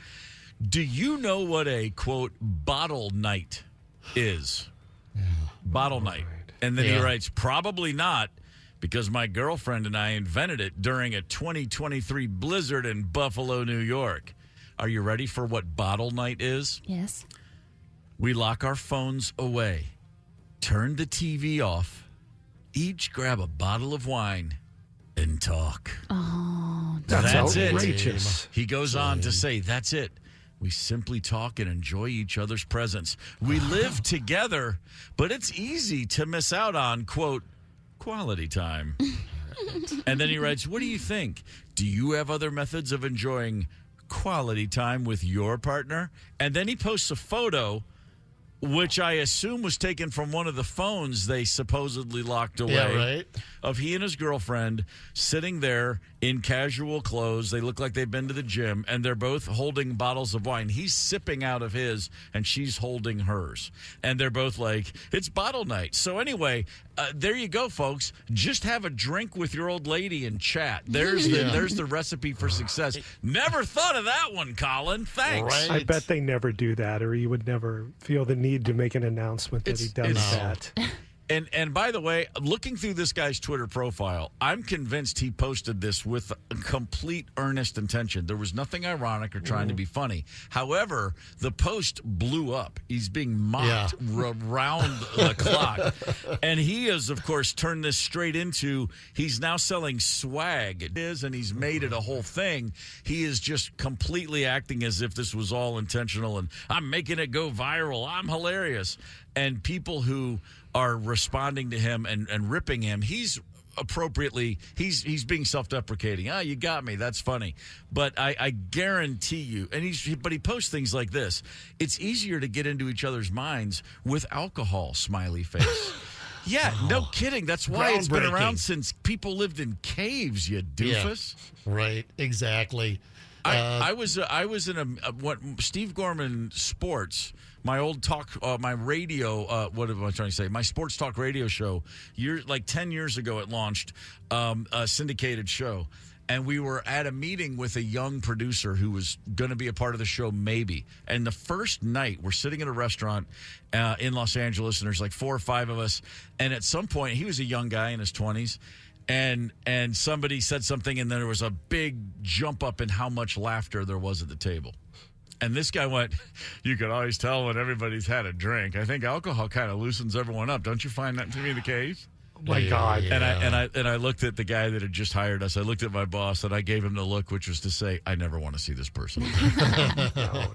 Do you know what a quote bottle night is? Yeah. Bottle night. And then he writes, probably not, because my girlfriend and I invented it during a 2023 blizzard in Buffalo, New York. Are you ready for what bottle night is? Yes. We lock our phones away, turn the TV off, each grab a bottle of wine, and talk. Oh, that's It. outrageous. He goes on to say, that's it. We simply talk and enjoy each other's presence. We live together, but it's easy to miss out on, quote, quality time. And then he writes, what do you think? Do you have other methods of enjoying quality time with your partner? And then he posts a photo, which I assume was taken from one of the phones they supposedly locked away, of he and his girlfriend sitting there in casual clothes. They look like they've been to the gym, and they're both holding bottles of wine. He's sipping out of his, and she's holding hers. And they're both like, it's bottle night. So anyway, there you go, folks. Just have a drink with your old lady and chat. There's the recipe for success. Never thought of that one, Colin. Thanks. Right. I bet they never do that, or he would never feel the need to make an announcement that he does that. And by the way, looking through this guy's Twitter profile, I'm convinced he posted this with complete earnest intention. There was nothing ironic or trying to be funny. However, the post blew up. He's being mocked round the clock. And he has, of course, turned this straight into, he's now selling swag. It is, and he's made it a whole thing. He is just completely acting as if this was all intentional, and I'm making it go viral. I'm hilarious. And people who are responding to him and ripping him, he's appropriately, he's being self-deprecating. You got me. That's funny. But I guarantee you, and he posts things like this. It's easier to get into each other's minds with alcohol, smiley face. Yeah, no kidding. That's why it's been around since people lived in caves, you doofus. Yeah, right, exactly. I was in what Steve Gorman Sports, my old talk, my radio. What am I trying to say? My sports talk radio show. 10 years ago, it launched a syndicated show, and we were at a meeting with a young producer who was going to be a part of the show, maybe. And the first night, we're sitting at a restaurant in Los Angeles, and there's like 4 or 5 of us. And at some point, he was a young guy in his 20s. And somebody said something, and then there was a big jump up in how much laughter there was at the table. And this guy went, you can always tell when everybody's had a drink. I think alcohol kind of loosens everyone up. Don't you find that to be the case? Oh my God. Yeah. And I looked at the guy that had just hired us. I looked at my boss, and I gave him the look, which was to say, I never want to see this person. No.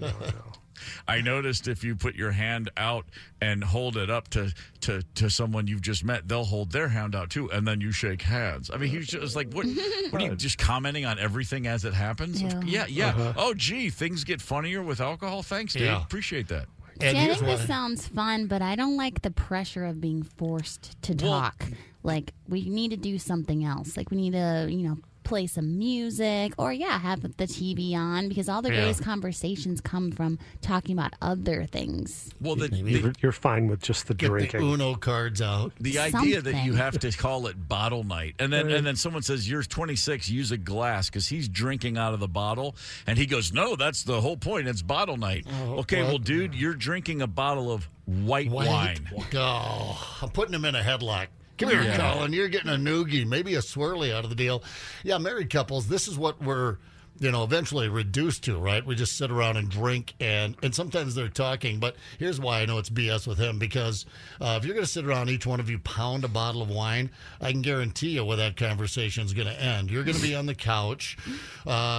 I noticed if you put your hand out and hold it up to someone you've just met, they'll hold their hand out too, and then you shake hands. I mean, he's just like, what are you just commenting on everything as it happens? Yeah. Oh, gee, things get funnier with alcohol. Thanks, Dave. Appreciate that. See, I think this sounds fun, but I don't like the pressure of being forced to talk. Like, we need to do something else. Like, we need to, play some music or, have the TV on, because all the greatest conversations come from talking about other things. Well, you're fine with just the drinking. The Uno cards out. The idea that you have to call it bottle night, and then someone says, you're 26, use a glass, because he's drinking out of the bottle, and he goes, no, that's the whole point. It's bottle night. Okay, well, dude, you're drinking a bottle of white wine. Oh, I'm putting him in a headlock. Come here, Colin. You're getting a noogie, maybe a swirly out of the deal. Yeah, married couples, this is what we're, eventually reduced to, right? We just sit around and drink, and sometimes they're talking. But here's why I know it's BS with him, because if you're going to sit around, each one of you pound a bottle of wine, I can guarantee you where that conversation is going to end. You're going to be on the couch.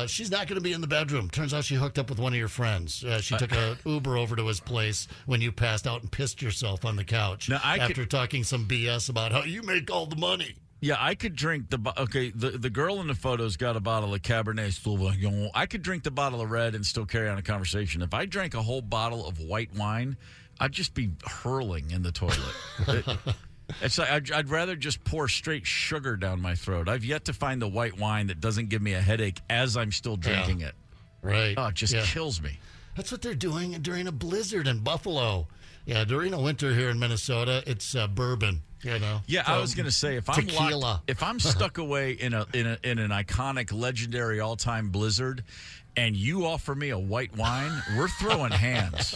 She's not going to be in the bedroom. Turns out she hooked up with one of your friends. She took an Uber over to his place when you passed out and pissed yourself on the couch after talking some BS about how you make all the money. Yeah, I could drink the girl in the photo's got a bottle of Cabernet Sauvignon. I could drink the bottle of red and still carry on a conversation. If I drank a whole bottle of white wine, I'd just be hurling in the toilet. It's like I'd rather just pour straight sugar down my throat. I've yet to find the white wine that doesn't give me a headache as I'm still drinking it. Right. Oh, it just kills me. That's what they're doing during a blizzard in Buffalo. Yeah, during a winter here in Minnesota, it's bourbon. Yeah, I was going to say, if I'm stuck away in an iconic, legendary, all-time blizzard, and you offer me a white wine, we're throwing hands.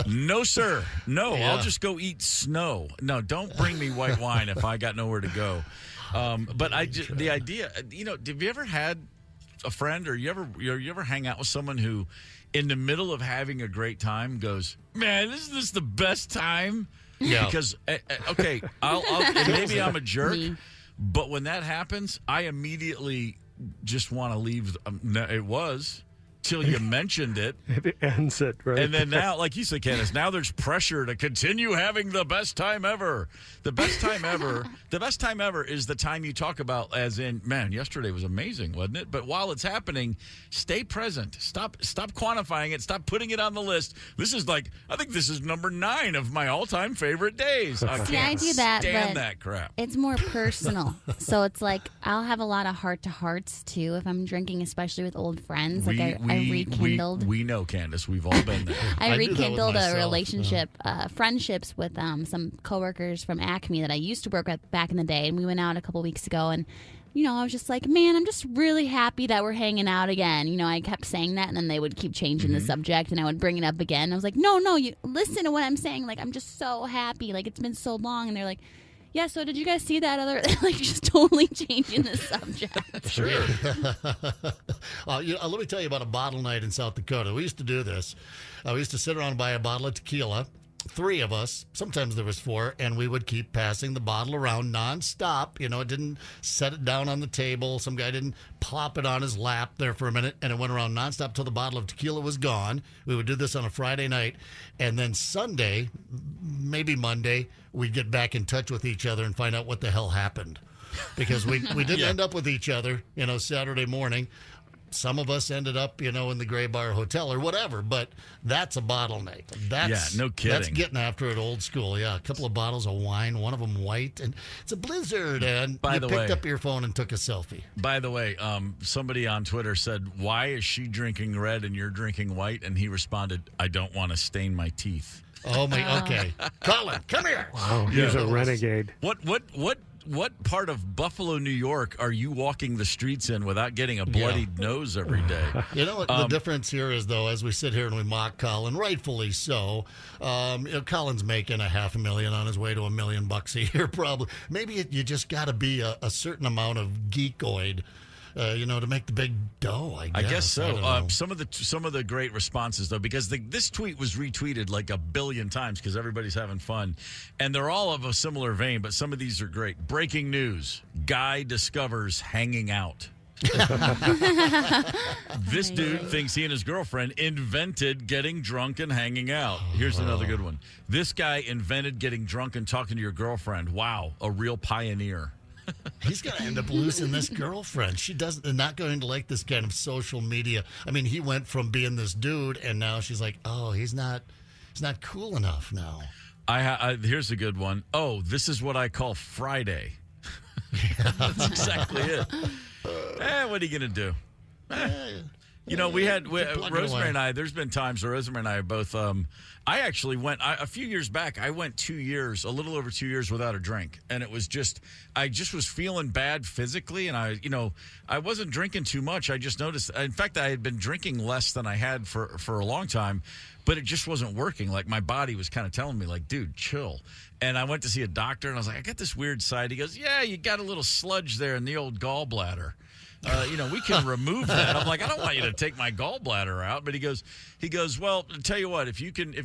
No, sir. No, I'll just go eat snow. No, don't bring me white wine if I got nowhere to go. But the idea, have you ever had a friend, or you ever hang out with someone who, in the middle of having a great time, goes, "Man, isn't this the best time?" Yeah. Because, I'll maybe I'm a jerk, but when that happens, I immediately just want to leave. It was till you mentioned it. It ends it, right? And then now, like you said, Candace, now there's pressure to continue having the best time ever. The best time ever is the time you talk about as in, man, yesterday was amazing, wasn't it? But while it's happening, stay present. Stop quantifying it. Stop putting it on the list. This is I think this is number 9 of my all-time favorite days. I do that, stand but that crap. It's more personal. So it's like I'll have a lot of heart-to-hearts, too, if I'm drinking, especially with old friends. I rekindled. We know, Candace. We've all been there. I rekindled a relationship, friendships with some coworkers from Acme that I used to work with back in the day, and we went out a couple weeks ago, and I was just like, man, I'm just really happy that we're hanging out again. I kept saying that, and then they would keep changing the subject, and I would bring it up again. I was like, no, you listen to what I'm saying. Like, I'm just so happy. Like, it's been so long, and they're like, yeah, so did you guys see that other, just totally changing the subject. Sure. Let me tell you about a bottle night in South Dakota. We used to do this. We used to sit around and buy a bottle of tequila, 3 of us, sometimes there was 4, and we would keep passing the bottle around nonstop. It didn't set it down on the table. Some guy didn't plop it on his lap there for a minute, and it went around nonstop till the bottle of tequila was gone. We would do this on a Friday night, and then Sunday, maybe Monday, we'd get back in touch with each other and find out what the hell happened. Because we didn't end up with each other, Saturday morning. Some of us ended up, in the Gray Bar Hotel or whatever, but that's a bottle night. No kidding. That's getting after it old school, yeah. A couple of bottles of wine, one of them white, and it's a blizzard, and you picked up your phone and took a selfie. By the way, somebody on Twitter said, why is she drinking red and you're drinking white? And he responded, I don't want to stain my teeth. Oh, my, okay. Colin, come here. Wow, he's a renegade. What part of Buffalo, New York are you walking the streets in without getting a bloodied nose every day? You know what the difference here is, though, as we sit here and we mock Colin, rightfully so. Colin's making $500,000 on his way to $1 million a year, probably. Maybe you just got to be a certain amount of geekoid. To make the big dough, I guess. So. Some of the great responses, though, because this tweet was retweeted like 1 billion times because everybody's having fun, and they're all of a similar vein, but some of these are great. Breaking news: guy discovers hanging out. This dude thinks he and his girlfriend invented getting drunk and hanging out. Here's another good one. This guy invented getting drunk and talking to your girlfriend. Wow, a real pioneer. He's going to end up losing this girlfriend. She doesn't, not going to like this kind of social media. I mean, he went from being this dude, and now she's like, oh, he's not cool enough now. Here's a good one. Oh, this is what I call Friday. That's exactly it. What are you going to do? You know, Rosemary and I, there's been times where Rosemary and I are both, I actually went, a few years back, I went 2 years, a little over 2 years without a drink. And it was I just was feeling bad physically. And I wasn't drinking too much. I just noticed, in fact, I had been drinking less than I had for a long time, but it just wasn't working. Like my body was kind of telling me like, dude, chill. And I went to see a doctor and I was like, I got this weird side. He goes, yeah, you got a little sludge there in the old gallbladder. We can remove that. I'm like, I don't want you to take my gallbladder out. But he goes, well, tell you what, if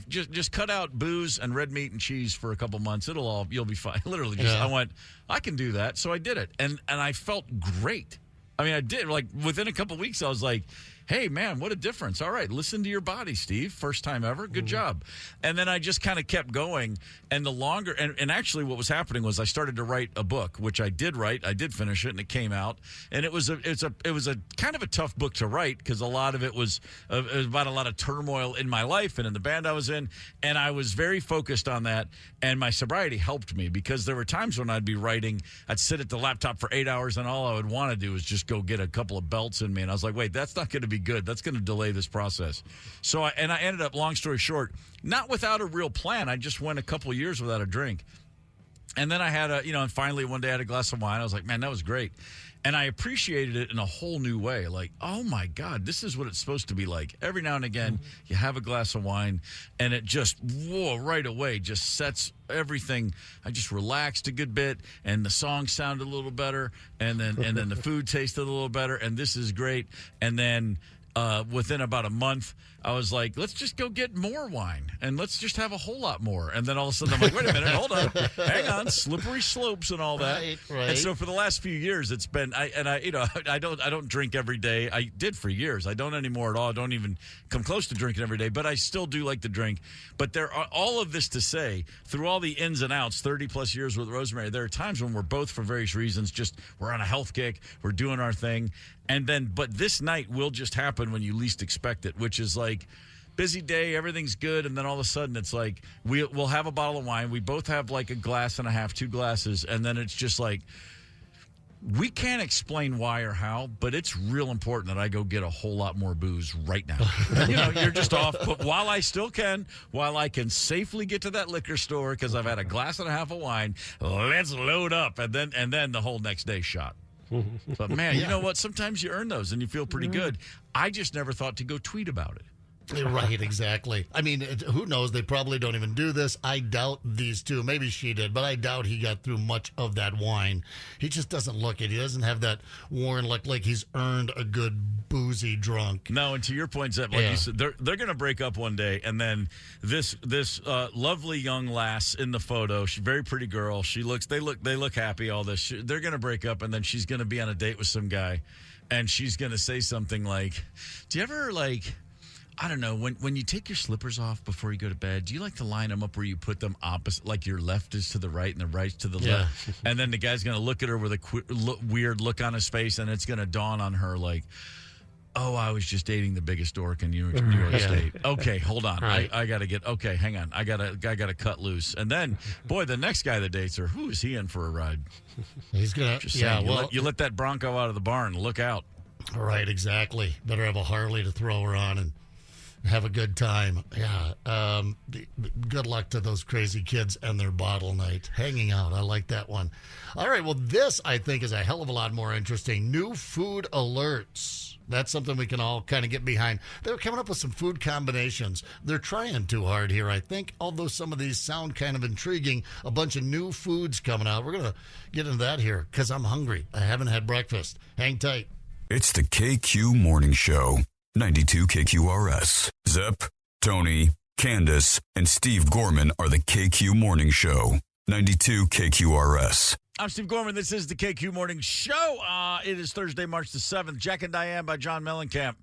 just cut out booze and red meat and cheese for a couple months, you'll be fine. Literally, I went, I can do that. So I did it. And I felt great. I mean, I did. Like within a couple weeks, I was like, hey, man, what a difference. All right, listen to your body, Steve. First time ever. Good job. And then I just kind of kept going. And the longer, and actually what was happening was I started to write a book, which I did write. I did finish it, and it came out. And it was a kind of a tough book to write because a lot of it was about a lot of turmoil in my life and in the band I was in. And I was very focused on that. And my sobriety helped me because there were times when I'd be writing, I'd sit at the laptop for 8 hours, and all I would want to do is just go get a couple of belts in me. And I was like, wait, that's not going to be good. That's going to delay this process. So I ended up, long story short, not without a real plan. I just went a couple of years without a drink. And then I had and finally one day I had a glass of wine. I was like, man, that was great. And I appreciated it in a whole new way. Like, oh my God, this is what it's supposed to be like. Every now and again, you have a glass of wine and it just, right away, just sets everything. I just relaxed a good bit and the song sounded a little better. And then the food tasted a little better. And this is great. And then within about a month, I was like, let's just go get more wine and let's just have a whole lot more. And then all of a sudden I'm like, wait a minute, hold on, hang on, slippery slopes and all that. Right. And so for the last few years, it's been, I don't drink every day. I did for years. I don't anymore at all. I don't even come close to drinking every day, but I still do like to drink. But there are all of this to say, through all the ins and outs, 30 plus years with Rosemary, there are times when we're both, for various reasons, we're on a health kick, we're doing our thing. But this night will just happen when you least expect it, which is like busy day, everything's good, and then all of a sudden it's like we'll have a bottle of wine. We both have like a glass and a half, 2 glasses, and then it's just like we can't explain why or how, but it's real important that I go get a whole lot more booze right now. You're just off. But while I can safely get to that liquor store because I've had a glass and a half of wine, let's load up, and then the whole next day shot. But man, you know what? Sometimes you earn those and you feel pretty good. I just never thought to go tweet about it. Right, exactly. I mean, who knows? They probably don't even do this. I doubt these two. Maybe she did, but I doubt he got through much of that wine. He just doesn't look it. He doesn't have that worn look like he's earned a good boozy drunk. No, and to your point, Zep, like you said, they're going to break up one day, and then this lovely young lass in the photo, she's a very pretty girl. They look happy. All this, they're going to break up, and then she's going to be on a date with some guy, and she's going to say something like, "Do you ever I don't know, when you take your slippers off before you go to bed, do you like to line them up where you put them opposite, like your left is to the right and the right's to the left?" And then the guy's going to look at her with a weird look on his face, and it's going to dawn on her like, oh, I was just dating the biggest dork in New York State. Okay, hold on. Right. I got to hang on. I got to cut loose. And then, boy, the next guy that dates her, who is he in for a ride? He's going to, you let that Bronco out of the barn. Look out. Right, exactly. Better have a Harley to throw her on and have a good time. Yeah. Good luck to those crazy kids and their bottle night. Hanging out. I like that one. All right. Well, this, I think, is a hell of a lot more interesting. New food alerts. That's something we can all kind of get behind. They're coming up with some food combinations. They're trying too hard here, I think, although some of these sound kind of intriguing. A bunch of new foods coming out. We're going to get into that here because I'm hungry. I haven't had breakfast. Hang tight. It's the KQ Morning Show. 92 KQRS. Zep, Tony, Candace, and Steve Gorman are the KQ Morning Show. 92 KQRS. I'm Steve Gorman. This is the KQ Morning Show. It is Thursday, March the 7th. Jack and Diane by John Mellencamp.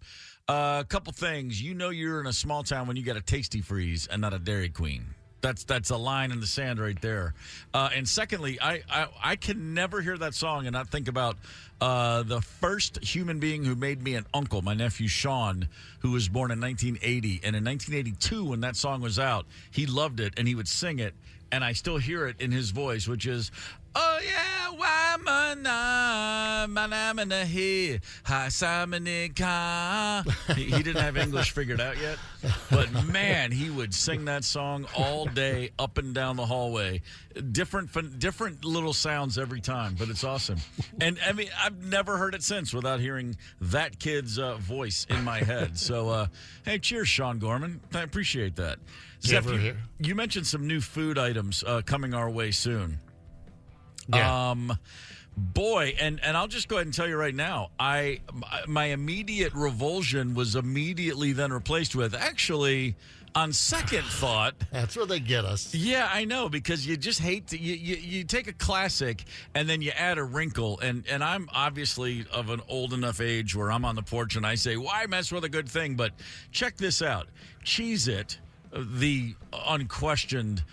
A couple things. You know you're in a small town when you got a Tasty Freeze and not a Dairy Queen. That's a line in the sand right there. And secondly, I can never hear that song and not think about the first human being who made me an uncle, my nephew Sean, who was born in 1980. And in 1982, when that song was out, he loved it and he would sing it. And I still hear it in his voice, which is, oh, yeah, why he didn't have English figured out yet. But, man, he would sing that song all day up and down the hallway. Different little sounds every time, but it's awesome. And, I mean, I've never heard it since without hearing that kid's voice in my head. So, hey, cheers, Sean Gorman. I appreciate that. Zeph, you mentioned some new food items coming our way soon. Yeah. Boy, and I'll just go ahead and tell you right now, my immediate revulsion was immediately then replaced with, actually, on second thought. That's where they get us. Yeah, I know, because you just hate to, you take a classic and then you add a wrinkle. And I'm obviously of an old enough age where I'm on the porch and I say, why mess with a good thing? But check this out. Cheez-It, the unquestioned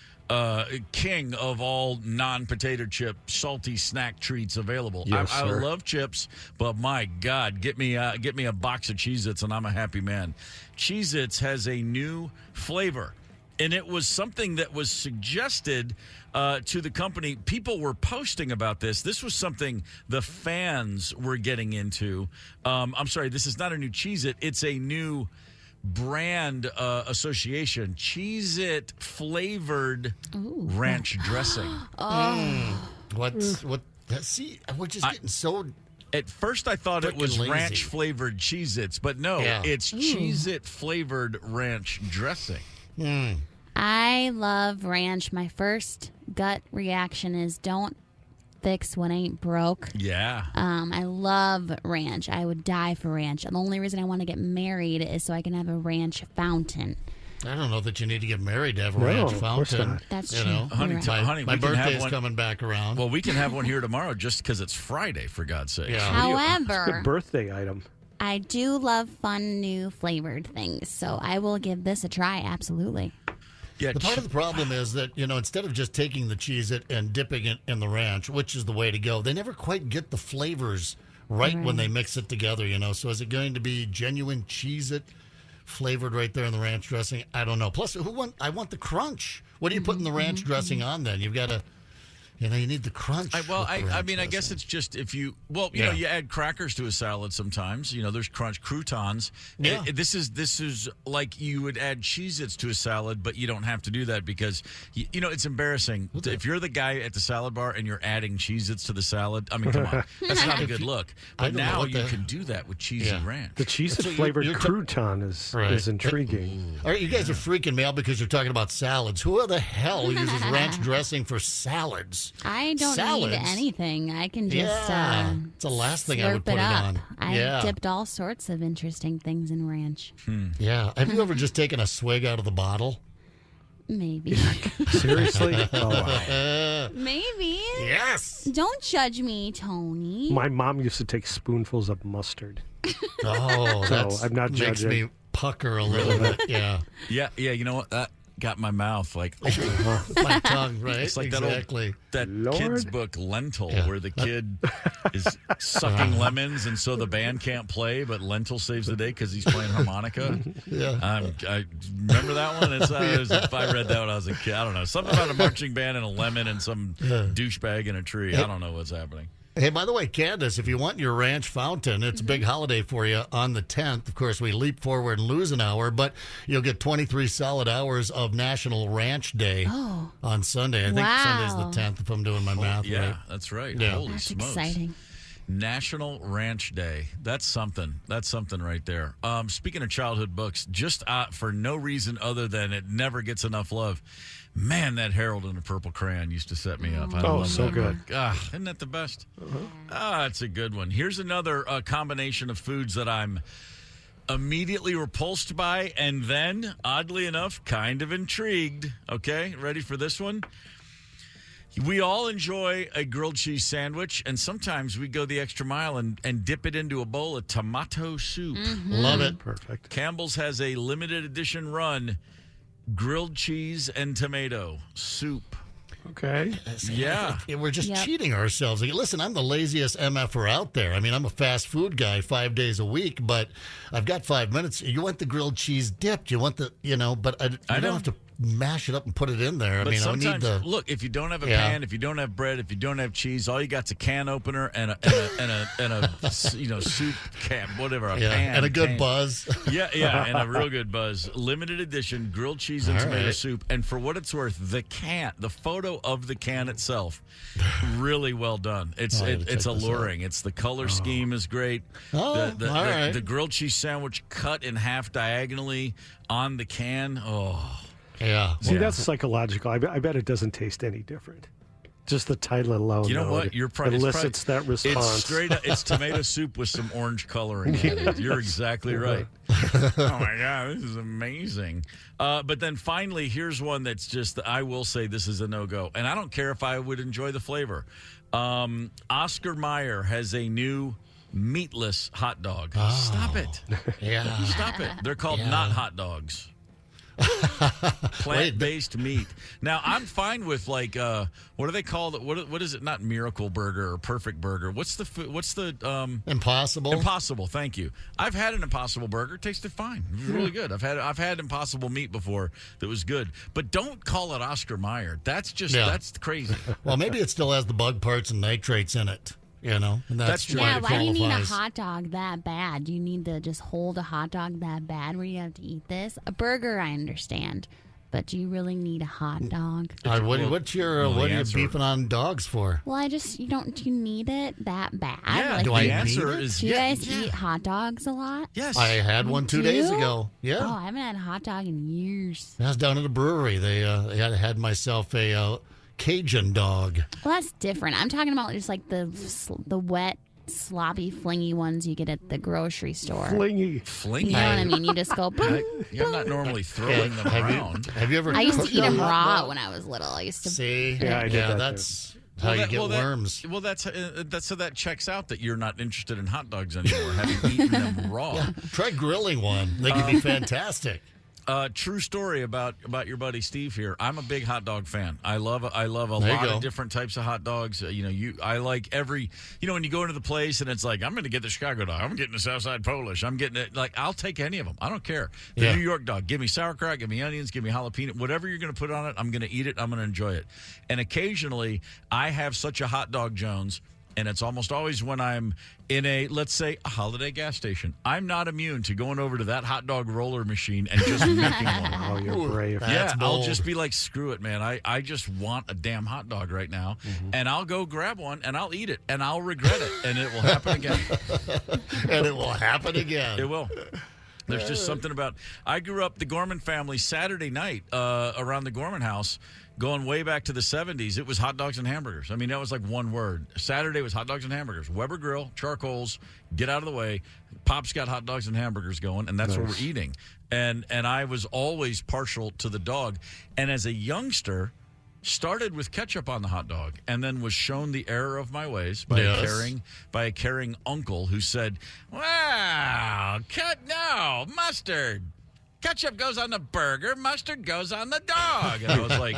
king of all non-potato chip salty snack treats available. Yes, I love chips, but my God, get me a box of Cheez-Its and I'm a happy man. Cheez-Its has a new flavor, and it was something that was suggested to the company. People were posting about this. This was something the fans were getting into. I'm sorry, this is not a new Cheez-It. It's a new brand association. Cheez-It flavored ranch dressing. See, we're just getting so. At first, I thought it was lazy. ranch flavored Cheez-Its, but no, it's Cheez-It flavored ranch dressing. I love ranch. My first gut reaction is don't fix what ain't broke. Yeah. I love ranch. I would die for ranch. The only reason I want to get married is so I can have a ranch fountain. I don't know that you need to get married to have a ranch fountain. That's you true. know, honey, my birthday's coming back around. Well, we can have one here tomorrow just because it's Friday, for God's sake. Yeah. However, it's a birthday item. I do love fun new flavored things, so I will give this a try. Absolutely. Yeah, the part of the problem is that, you know, instead of just taking the Cheez-It and dipping it in the ranch, which is the way to go, they never quite get the flavors right when they mix it together, you know. So is it going to be genuine Cheez-It flavored right there in the ranch dressing? I don't know. Plus, I want the crunch. What do you put in the ranch dressing on then? You've got to, you know, you need the crunch. I mean, I guess it's just if you, you know, you add crackers to a salad sometimes. You know, there's crunch croutons. Yeah. This is like you would add Cheez-Its to a salad, but you don't have to do that because, you know, it's embarrassing. If you're the guy at the salad bar and you're adding Cheez-Its to the salad, I mean, come on. That's not a good look. But now you can do that with cheesy ranch. The Cheez-It flavored crouton is intriguing. All right, you guys are freaking me out because you're talking about salads. Who the hell uses ranch dressing for salads? I don't need anything. I can just it's the last thing I would put it on. I dipped all sorts of interesting things in ranch. Yeah. Have you ever just taken a swig out of the bottle? Maybe. Seriously? Oh, wow. Maybe. Yes. Don't judge me, Tony. My mom used to take spoonfuls of mustard. Oh, so that I'm not makes judging. me pucker a little bit. Yeah. Yeah. You know what? That got my mouth like my tongue, right? It's like exactly. that kid's book Lentil, where the kid is sucking lemons, and so the band can't play, but Lentil saves the day because he's playing harmonica. I remember that one. If I read that when I was a kid, I don't know, something about a marching band and a lemon and some douchebag in a tree. I don't know what's happening. Hey, by the way, Candace, if you want your ranch fountain, it's a big holiday for you on the 10th. Of course, we leap forward and lose an hour, but you'll get 23 solid hours of National Ranch Day on Sunday. I think Sunday's the 10th, if I'm doing my math right. Yeah, that's right. Yeah. Holy That's smokes. exciting. National Ranch Day. That's something. That's something right there. Speaking of childhood books, just for no reason other than it never gets enough love. Man, that Harold and the Purple Crayon used to set me up. I love so that good. book. Isn't that the best? It's a good one. Here's another combination of foods that I'm immediately repulsed by and then, oddly enough, kind of intrigued. Okay, ready for this one? We all enjoy a grilled cheese sandwich, and sometimes we go the extra mile and dip it into a bowl of tomato soup. Love it. Perfect. Campbell's has a limited edition run, grilled cheese and tomato soup. Okay. Yeah. We're just cheating ourselves. Like, listen, I'm the laziest MFer out there. I mean, I'm a fast food guy 5 days a week, but I've got 5 minutes. You want the grilled cheese dipped. You want the, but I don't have to mash it up and put it in there. But I need the... Look, if you don't have a pan, if you don't have bread, if you don't have cheese, all you got's a can opener and a soup can, whatever, a pan. And a good buzz. Yeah, and a real good buzz. Limited edition grilled cheese and tomato soup. And for what it's worth, the photo of the can itself, really well done. It's alluring. It's the color scheme is great. The grilled cheese sandwich cut in half diagonally on the can. Oh. Yeah. See, that's psychological. I bet it doesn't taste any different. Just the title alone. You know what? Elicits that response. It's straight up. It's tomato soup with some orange coloring in it. You're exactly right. Oh my God, this is amazing. But then finally, here's one that's just. I will say this is a no-go, and I don't care if I would enjoy the flavor. Oscar Mayer has a new meatless hot dog. Oh. Stop it. Yeah. Stop it. They're called not hot dogs. Plant-based meat. Now, I'm fine with what do they call it? What is it? Not Miracle Burger or Perfect Burger. What's the Impossible? Impossible. Thank you. I've had an Impossible Burger. It tasted fine. It was really good. I've had Impossible meat before that was good. But don't call it Oscar Mayer. That's just that's crazy. Well, maybe it still has the bug parts and nitrates in it. And that's true. Yeah, why do you need a hot dog that bad? Do you need to just hold a hot dog that bad where you have to eat this? A burger, I understand. But do you really need a hot dog? What are you beefing on dogs for? Well, do you need it that bad? Yeah, do I need it? Do you guys eat hot dogs a lot? Yes. I had one 2 days ago. Yeah. Oh, I haven't had a hot dog in years. I was down at a brewery. They had myself a Cajun dog. Well, that's different. I'm talking about just like the wet, sloppy, flingy ones you get at the grocery store. Flingy. You know what I mean? You just go. Boom, I'm not normally throwing them around. Have you ever? I used to eat them raw when I was little. I used to. See, I did that that's how you get worms. That's so that checks out that you're not interested in hot dogs anymore, having eaten them raw. Yeah, try grilling one. They can be fantastic. True story about your buddy Steve here. I'm a big hot dog fan. I love a lot of different types of hot dogs. I like every. When you go into the place and it's like, I'm going to get the Chicago dog. I'm getting the Southside Polish. I'm getting it. Like, I'll take any of them. I don't care. The New York dog. Give me sauerkraut. Give me onions. Give me jalapeno. Whatever you're going to put on it, I'm going to eat it. I'm going to enjoy it. And occasionally, I have such a hot dog Jones. And it's almost always when I'm in let's say, a holiday gas station. I'm not immune to going over to that hot dog roller machine and just making one. Oh, you're brave. Yeah, I'll just be like, screw it, man. I just want a damn hot dog right now. Mm-hmm. And I'll go grab one, and I'll eat it, and I'll regret it, and it will happen again. And it will happen again. It will. There's just something about. I grew up the Gorman family Saturday night around the Gorman house. Going way back to the 70s, it was hot dogs and hamburgers. I mean, that was like one word. Saturday was hot dogs and hamburgers. Weber Grill, charcoals, get out of the way. Pop's got hot dogs and hamburgers going, and that's what we're eating. And I was always partial to the dog. And as a youngster, started with ketchup on the hot dog and then was shown the error of my ways by a caring uncle who said, wow, mustard. Ketchup goes on the burger, mustard goes on the dog. And I was like,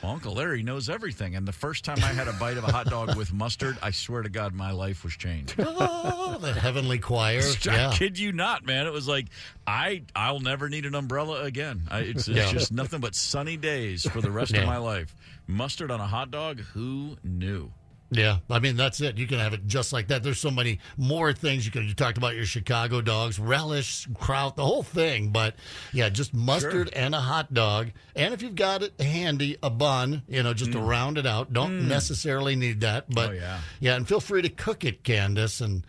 well, Uncle Larry knows everything. And the first time I had a bite of a hot dog with mustard, I swear to God, my life was changed. Oh, the heavenly choir. I kid you not, man. It was like, I'll never need an umbrella again. It's just nothing but sunny days for the rest of my life. Mustard on a hot dog, who knew? Yeah, I mean, that's it. You can have it just like that. There's so many more things. You talked about your Chicago dogs, relish, kraut, the whole thing. But, yeah, just mustard and a hot dog. And if you've got it handy, a bun, just to round it out. Don't necessarily need that. But, and feel free to cook it, Candace, and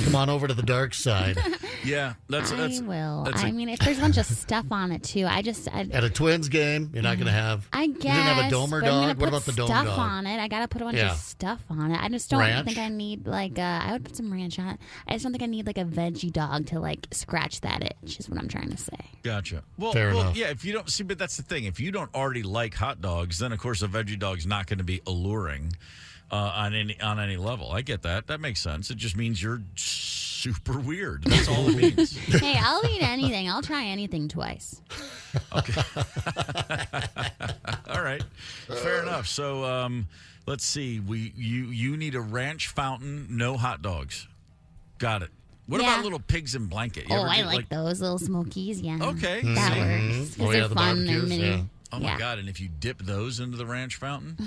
come on over to the dark side. Yeah, that's I will. I mean, if there's a bunch of stuff on it, too. At a Twins game, you're not going to have. I guess. You didn't have a Domer dog? What about the Dome dog? Stuff on it. I got to put a bunch of stuff enough on it. I just don't think I need I would put some ranch on it. I just don't think I need a veggie dog to scratch that itch. Is what I'm trying to say. Gotcha. Well, Fair enough. Yeah. If you don't see, but that's the thing. If you don't already like hot dogs, then of course a veggie dog's not going to be alluring on any level. I get that. That makes sense. It just means you're super weird. That's all it means. Hey, I'll eat anything. I'll try anything twice. Okay. All right. Fair enough. So let's see. You need a ranch fountain, no hot dogs. Got it. What about little pigs in blanket? I like those little smokies. Yeah. Okay. That works. Because they're fun. They're mini. Oh my God! And if you dip those into the ranch fountain,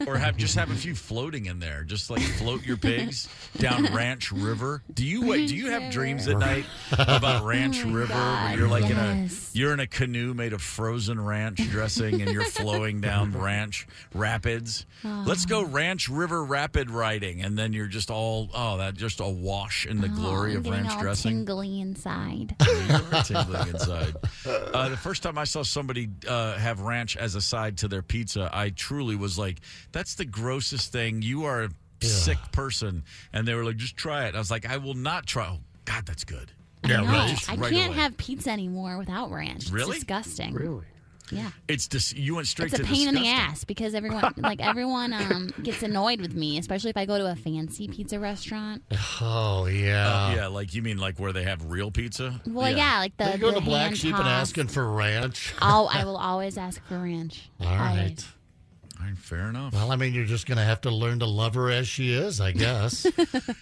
or have a few floating in there, just float your pigs down Ranch River. Do you have dreams at night about Ranch River where you're you're in a canoe made of frozen ranch dressing and you're flowing down Ranch Rapids? Let's go Ranch River rapid riding, and then you're just just awash in the glory of ranch all dressing. Tingly inside. You're tingling inside. The first time I saw somebody have ranch as a side to their pizza, I truly was like, that's the grossest thing. You are a sick person. And they were like, just try it. I was like, I will not try. Oh, God, that's good. Yeah, right. I can't have pizza anymore without ranch. It's really? Disgusting. Really? Yeah. You went straight to It's a pain in the disgusting. ass because everyone gets annoyed with me, especially if I go to a fancy pizza restaurant. Oh, yeah. You mean where they have real pizza? Well, yeah, They go to Black Sheep and asking for ranch. I will always ask for ranch. All right. All right, fair enough. Well, I mean, you're just going to have to learn to love her as she is, I guess.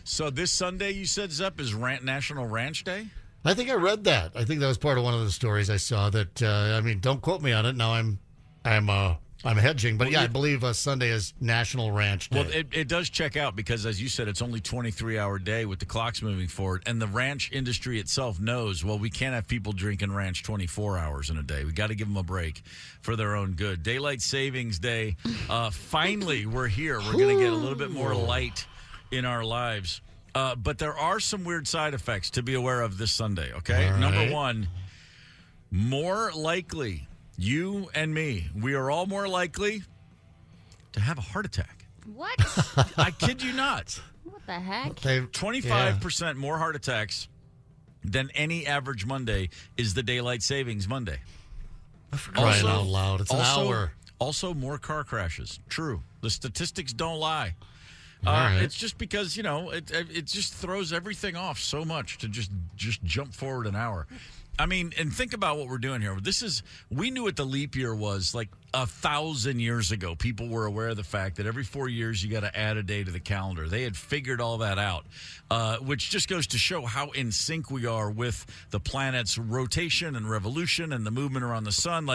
So this Sunday, you said, Zepp, is National Ranch Day? I think I read that. I think that was part of one of the stories I saw. That don't quote me on it. Now I'm hedging, but I believe Sunday is National Ranch Day. Well, it does check out because, as you said, it's only 23-hour day with the clocks moving forward, and the ranch industry itself knows. Well, we can't have people drinking ranch 24 hours in a day. We got to give them a break for their own good. Daylight Savings Day. Finally, we're here. We're going to get a little bit more light in our lives. But there are some weird side effects to be aware of this Sunday, okay? Right. Number one, more likely, you and me, we are all more likely to have a heart attack. What? I kid you not. What the heck? 25% more heart attacks than any average Monday is the Daylight Savings Monday. For crying out loud. It's an hour. Also, more car crashes. True. The statistics don't lie. Right. It's just because, it just throws everything off so much to just jump forward an hour. I mean, and think about what we're doing here. We knew what the leap year was 1,000 years ago. People were aware of the fact that every 4 years you got to add a day to the calendar. They had figured all that out, which just goes to show how in sync we are with the planet's rotation and revolution and the movement around the sun.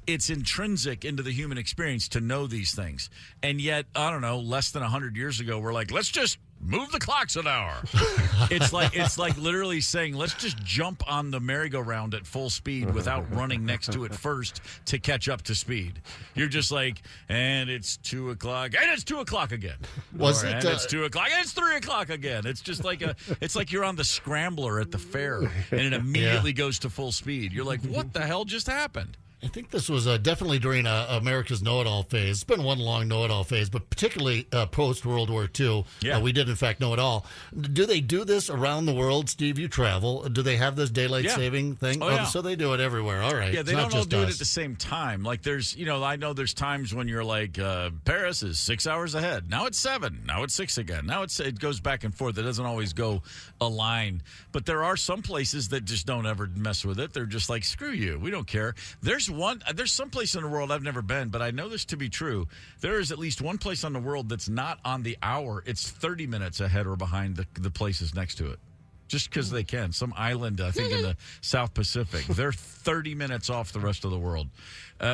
It's intrinsic into the human experience to know these things. And yet, I don't know, less than 100 years ago, we're like, let's just move the clocks an hour. It's like literally saying, let's just jump on the merry-go-round at full speed without running next to it first to catch up to speed. You're just and it's 2 o'clock, and it's 2 o'clock again. And it's 2 o'clock, and it's 3 o'clock again. It's just it's like you're on the scrambler at the fair, and it immediately goes to full speed. You're like, what the hell just happened? I think this was definitely during America's know-it-all phase. It's been one long know-it-all phase, but particularly post-World War II. Yeah. We did, in fact, know it all. Do they do this around the world? Steve, you travel. Do they have this daylight saving thing? Oh, yeah. So they do it everywhere. All right. Yeah, they don't all do it at the same time. There's, I know there's times when you're Paris is 6 hours ahead. Now it's 7. Now it's 6 again. Now it goes back and forth. It doesn't always go a line. But there are some places that just don't ever mess with it. They're just like, screw you. We don't care. There's some place in the world I've never been, but I know this to be true. There is at least one place on the world that's not on the hour. It's 30 minutes ahead or behind the places next to it. Just because they can. Some island, I think, in the South Pacific. They're 30 minutes off the rest of the world.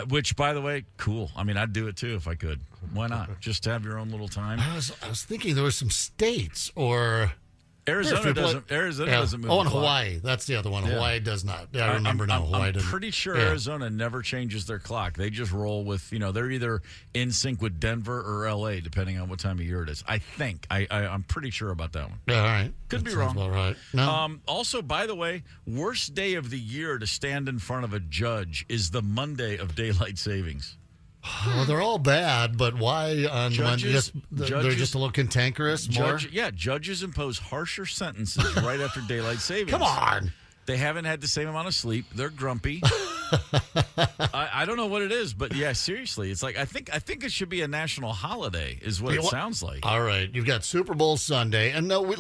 Which, by the way, cool. I mean, I'd do it, too, if I could. Why not? Just have your own little time. I was thinking there were some states or... Arizona doesn't move. Oh, and Hawaii. That's the other one. Yeah. Hawaii does not. I remember now. Hawaii doesn't. I'm pretty sure Arizona never changes their clock. They just roll with, they're either in sync with Denver or L.A., depending on what time of year it is. I think. I'm pretty sure about that one. Yeah, all right. Could be wrong. All right. No. Also, by the way, worst day of the year to stand in front of a judge is the Monday of daylight savings. Oh, they're all bad, but why on Monday? They're just a little cantankerous. Judges impose harsher sentences right after daylight savings. Come on. They haven't had the same amount of sleep. They're grumpy. I don't know what it is, but yeah, seriously, it's like I think it should be a national holiday, is what it sounds like. All right, you've got Super Bowl Sunday, and no, we've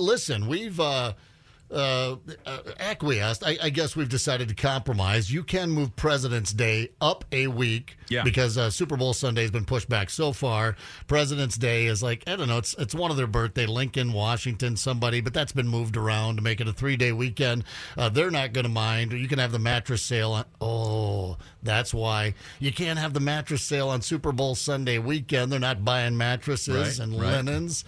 acquiesced. I guess we've decided to compromise. You can move President's Day up a week because Super Bowl Sunday has been pushed back so far. President's Day is like, I don't know, it's one of their birthday, Lincoln, Washington, somebody, but that's been moved around to make it a 3-day weekend. They're not going to mind. You can have the mattress sale on. Oh, that's why you can't have the mattress sale on Super Bowl Sunday weekend. They're not buying mattresses and linens.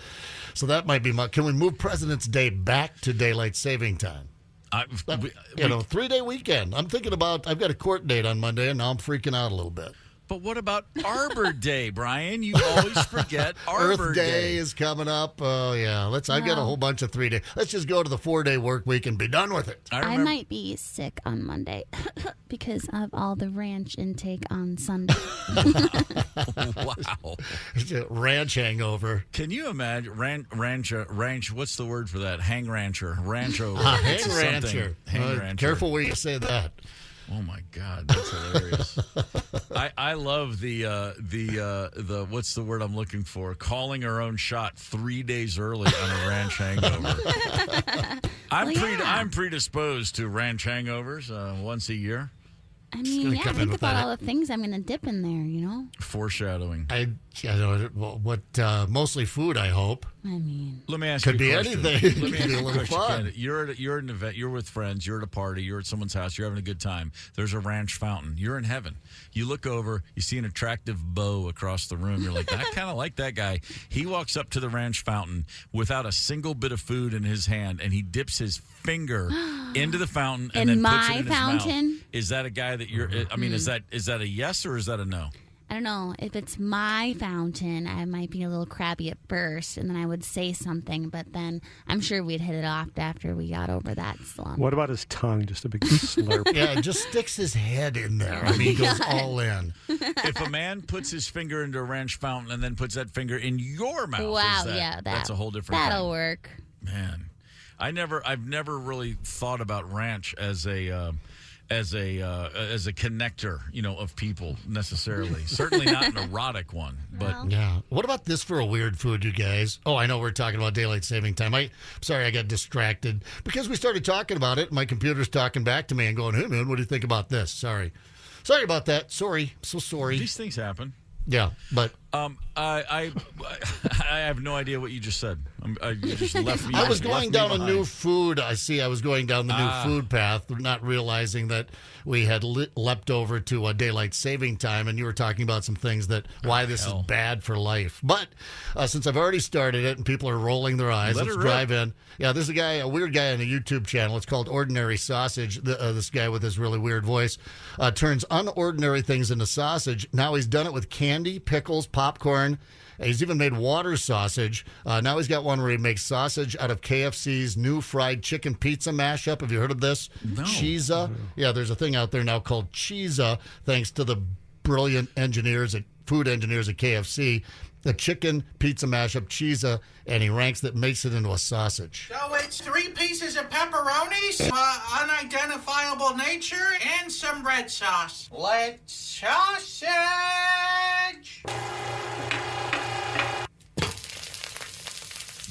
So that might be can we move President's Day back to daylight saving time? 3-day weekend. I'm thinking about, I've got a court date on Monday, and now I'm freaking out a little bit. But what about Arbor Day, Brian? You always forget Arbor Earth Day is coming up. Oh, yeah. I've got a whole bunch of 3-day. Let's just go to the 4-day work week and be done with it. I might be sick on Monday because of all the ranch intake on Sunday. Wow. Ranch hangover. Can you imagine? Ranch, what's the word for that? Hang rancher. Rancho. Hang rancher. Careful where you say that. Oh my God, that's hilarious! I love the what's the word I'm looking for? Calling our own shot 3 days early on a ranch hangover. I'm predisposed to ranch hangovers once a year. I mean, think about all the things I'm going to dip in there, you know? Foreshadowing. I know mostly food, I hope. I mean, let me ask you a question. Could be anything. Let me ask you a question. Fun. You're at an event, you're with friends, you're at a party, you're at someone's house, you're having a good time. There's a ranch fountain. You're in heaven. You look over, you see an attractive beau across the room. You're like, I kind of like that guy. He walks up to the ranch fountain without a single bit of food in his hand, and he dips his finger into the fountain and then puts it in his mouth. Is that a guy that you're, I mean, is that a yes or is that a no? I don't know. If it's my fountain, I might be a little crabby at first, and then I would say something, but then I'm sure we'd hit it off after we got over that slump. What about his tongue? Just a big slurp. Yeah, it just sticks his head in there. I mean, he goes all in. If a man puts his finger into a ranch fountain and then puts that finger in your mouth, wow, that's a whole different that'll thing. Work. Man, I've never really thought about ranch as a connector, of people necessarily. Certainly not an erotic one, but yeah. What about this for a weird food, you guys? Oh, I know we're talking about daylight saving time. Sorry, I got distracted because we started talking about it. My computer's talking back to me and going, "Hey man, what do you think about this?" Sorry about that. Sorry, so sorry. These things happen. Yeah, but I have no idea what you just said. You just left me. I was going down a new food. I was going down the new food path, not realizing that we had leapt over to a daylight saving time, and you were talking about some things why this is bad for life. But since I've already started it and people are rolling their eyes, let's drive in. Yeah, there's a weird guy on a YouTube channel. It's called Ordinary Sausage. This guy with this really weird voice turns unordinary things into sausage. Now he's done it with candy, pickles, popcorn. He's even made water sausage. Now he's got one where he makes sausage out of KFC's new fried chicken pizza mashup. Have you heard of this? No. Cheesa. Yeah, there's a thing out there now called Cheesa, thanks to the brilliant food engineers at KFC. The chicken pizza mashup, Cheesa, and he ranks that, makes it into a sausage. So it's 3 pieces of pepperonis, unidentifiable nature, and some red sauce. Let's sausage!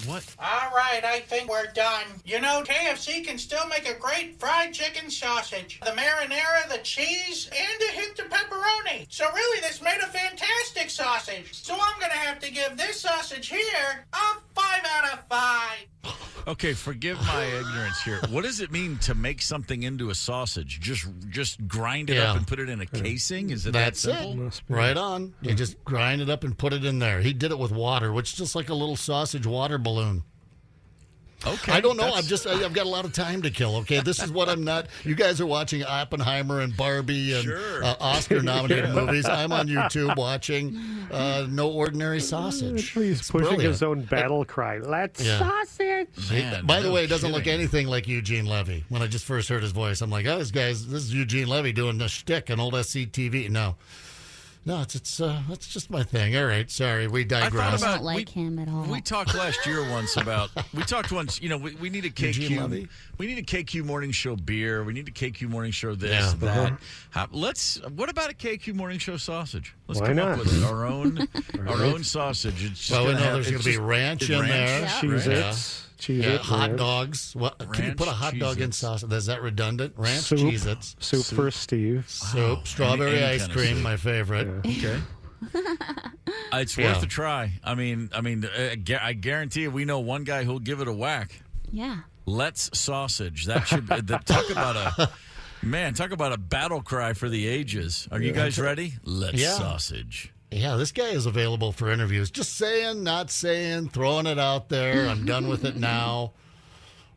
What? All right, I think we're done. KFC can still make a great fried chicken sausage. The marinara, the cheese, and a hint of pepperoni. So really, this made a fantastic sausage. So I'm going to have to give this sausage here a 5 out of 5. Okay, forgive my ignorance here. What does it mean to make something into a sausage? Just grind it up and put it in a casing? Is it that simple? It. Right on. You just grind it up and put it in there. He did it with water, which is just like a little sausage water balloon. Okay. I don't know. I've got a lot of time to kill. Okay, this is what I'm not. You guys are watching Oppenheimer and Barbie and Oscar-nominated movies. I'm on YouTube watching No Ordinary Sausage. He's pushing his own battle cry. Let's sausage. Man, by the way, it doesn't look anything like Eugene Levy. When I just first heard his voice, I'm like, this is Eugene Levy doing the shtick on old SCTV. No. No, it's just my thing. All right, sorry, we digress. I don't like him at all. We talked last year once about. We need a KQ. We need a KQ morning show beer. We need a KQ morning show this, that. What about a KQ morning show sausage? Let's come up with it. Our own sausage. It's we know there's going to be ranch in there. Cheez-Its. Cheez-Its. Hot dogs. Can you put a hot dog in sausage? Is that redundant? Ranch, Cheez-Its. Soup for Steve. Soup. Strawberry ice cream, my favorite. Okay. It's worth a try. I I guarantee you we know one guy who'll give it a whack. Yeah. Let's sausage. That should talk about a battle cry for the ages. Are you guys ready? Let's sausage. Yeah, this guy is available for interviews. Just saying, not saying, throwing it out there. I'm done with it now.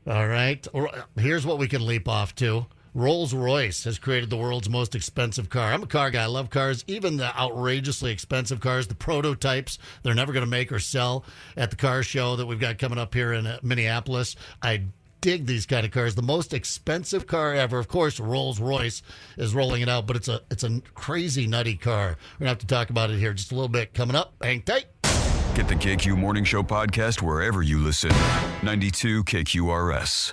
All right. Here's what we can leap off to. Rolls-Royce has created the world's most expensive car. I'm a car guy. I love cars, even the outrageously expensive cars, the prototypes they're never going to make or sell at the car show that we've got coming up here in Minneapolis. I dig these kind of cars. The most expensive car ever, of course, Rolls-Royce is rolling it out, but it's a crazy, nutty car. We're going to have to talk about it here just a little bit. Coming up, hang tight. Get the KQ Morning Show podcast wherever you listen. 92 KQRS.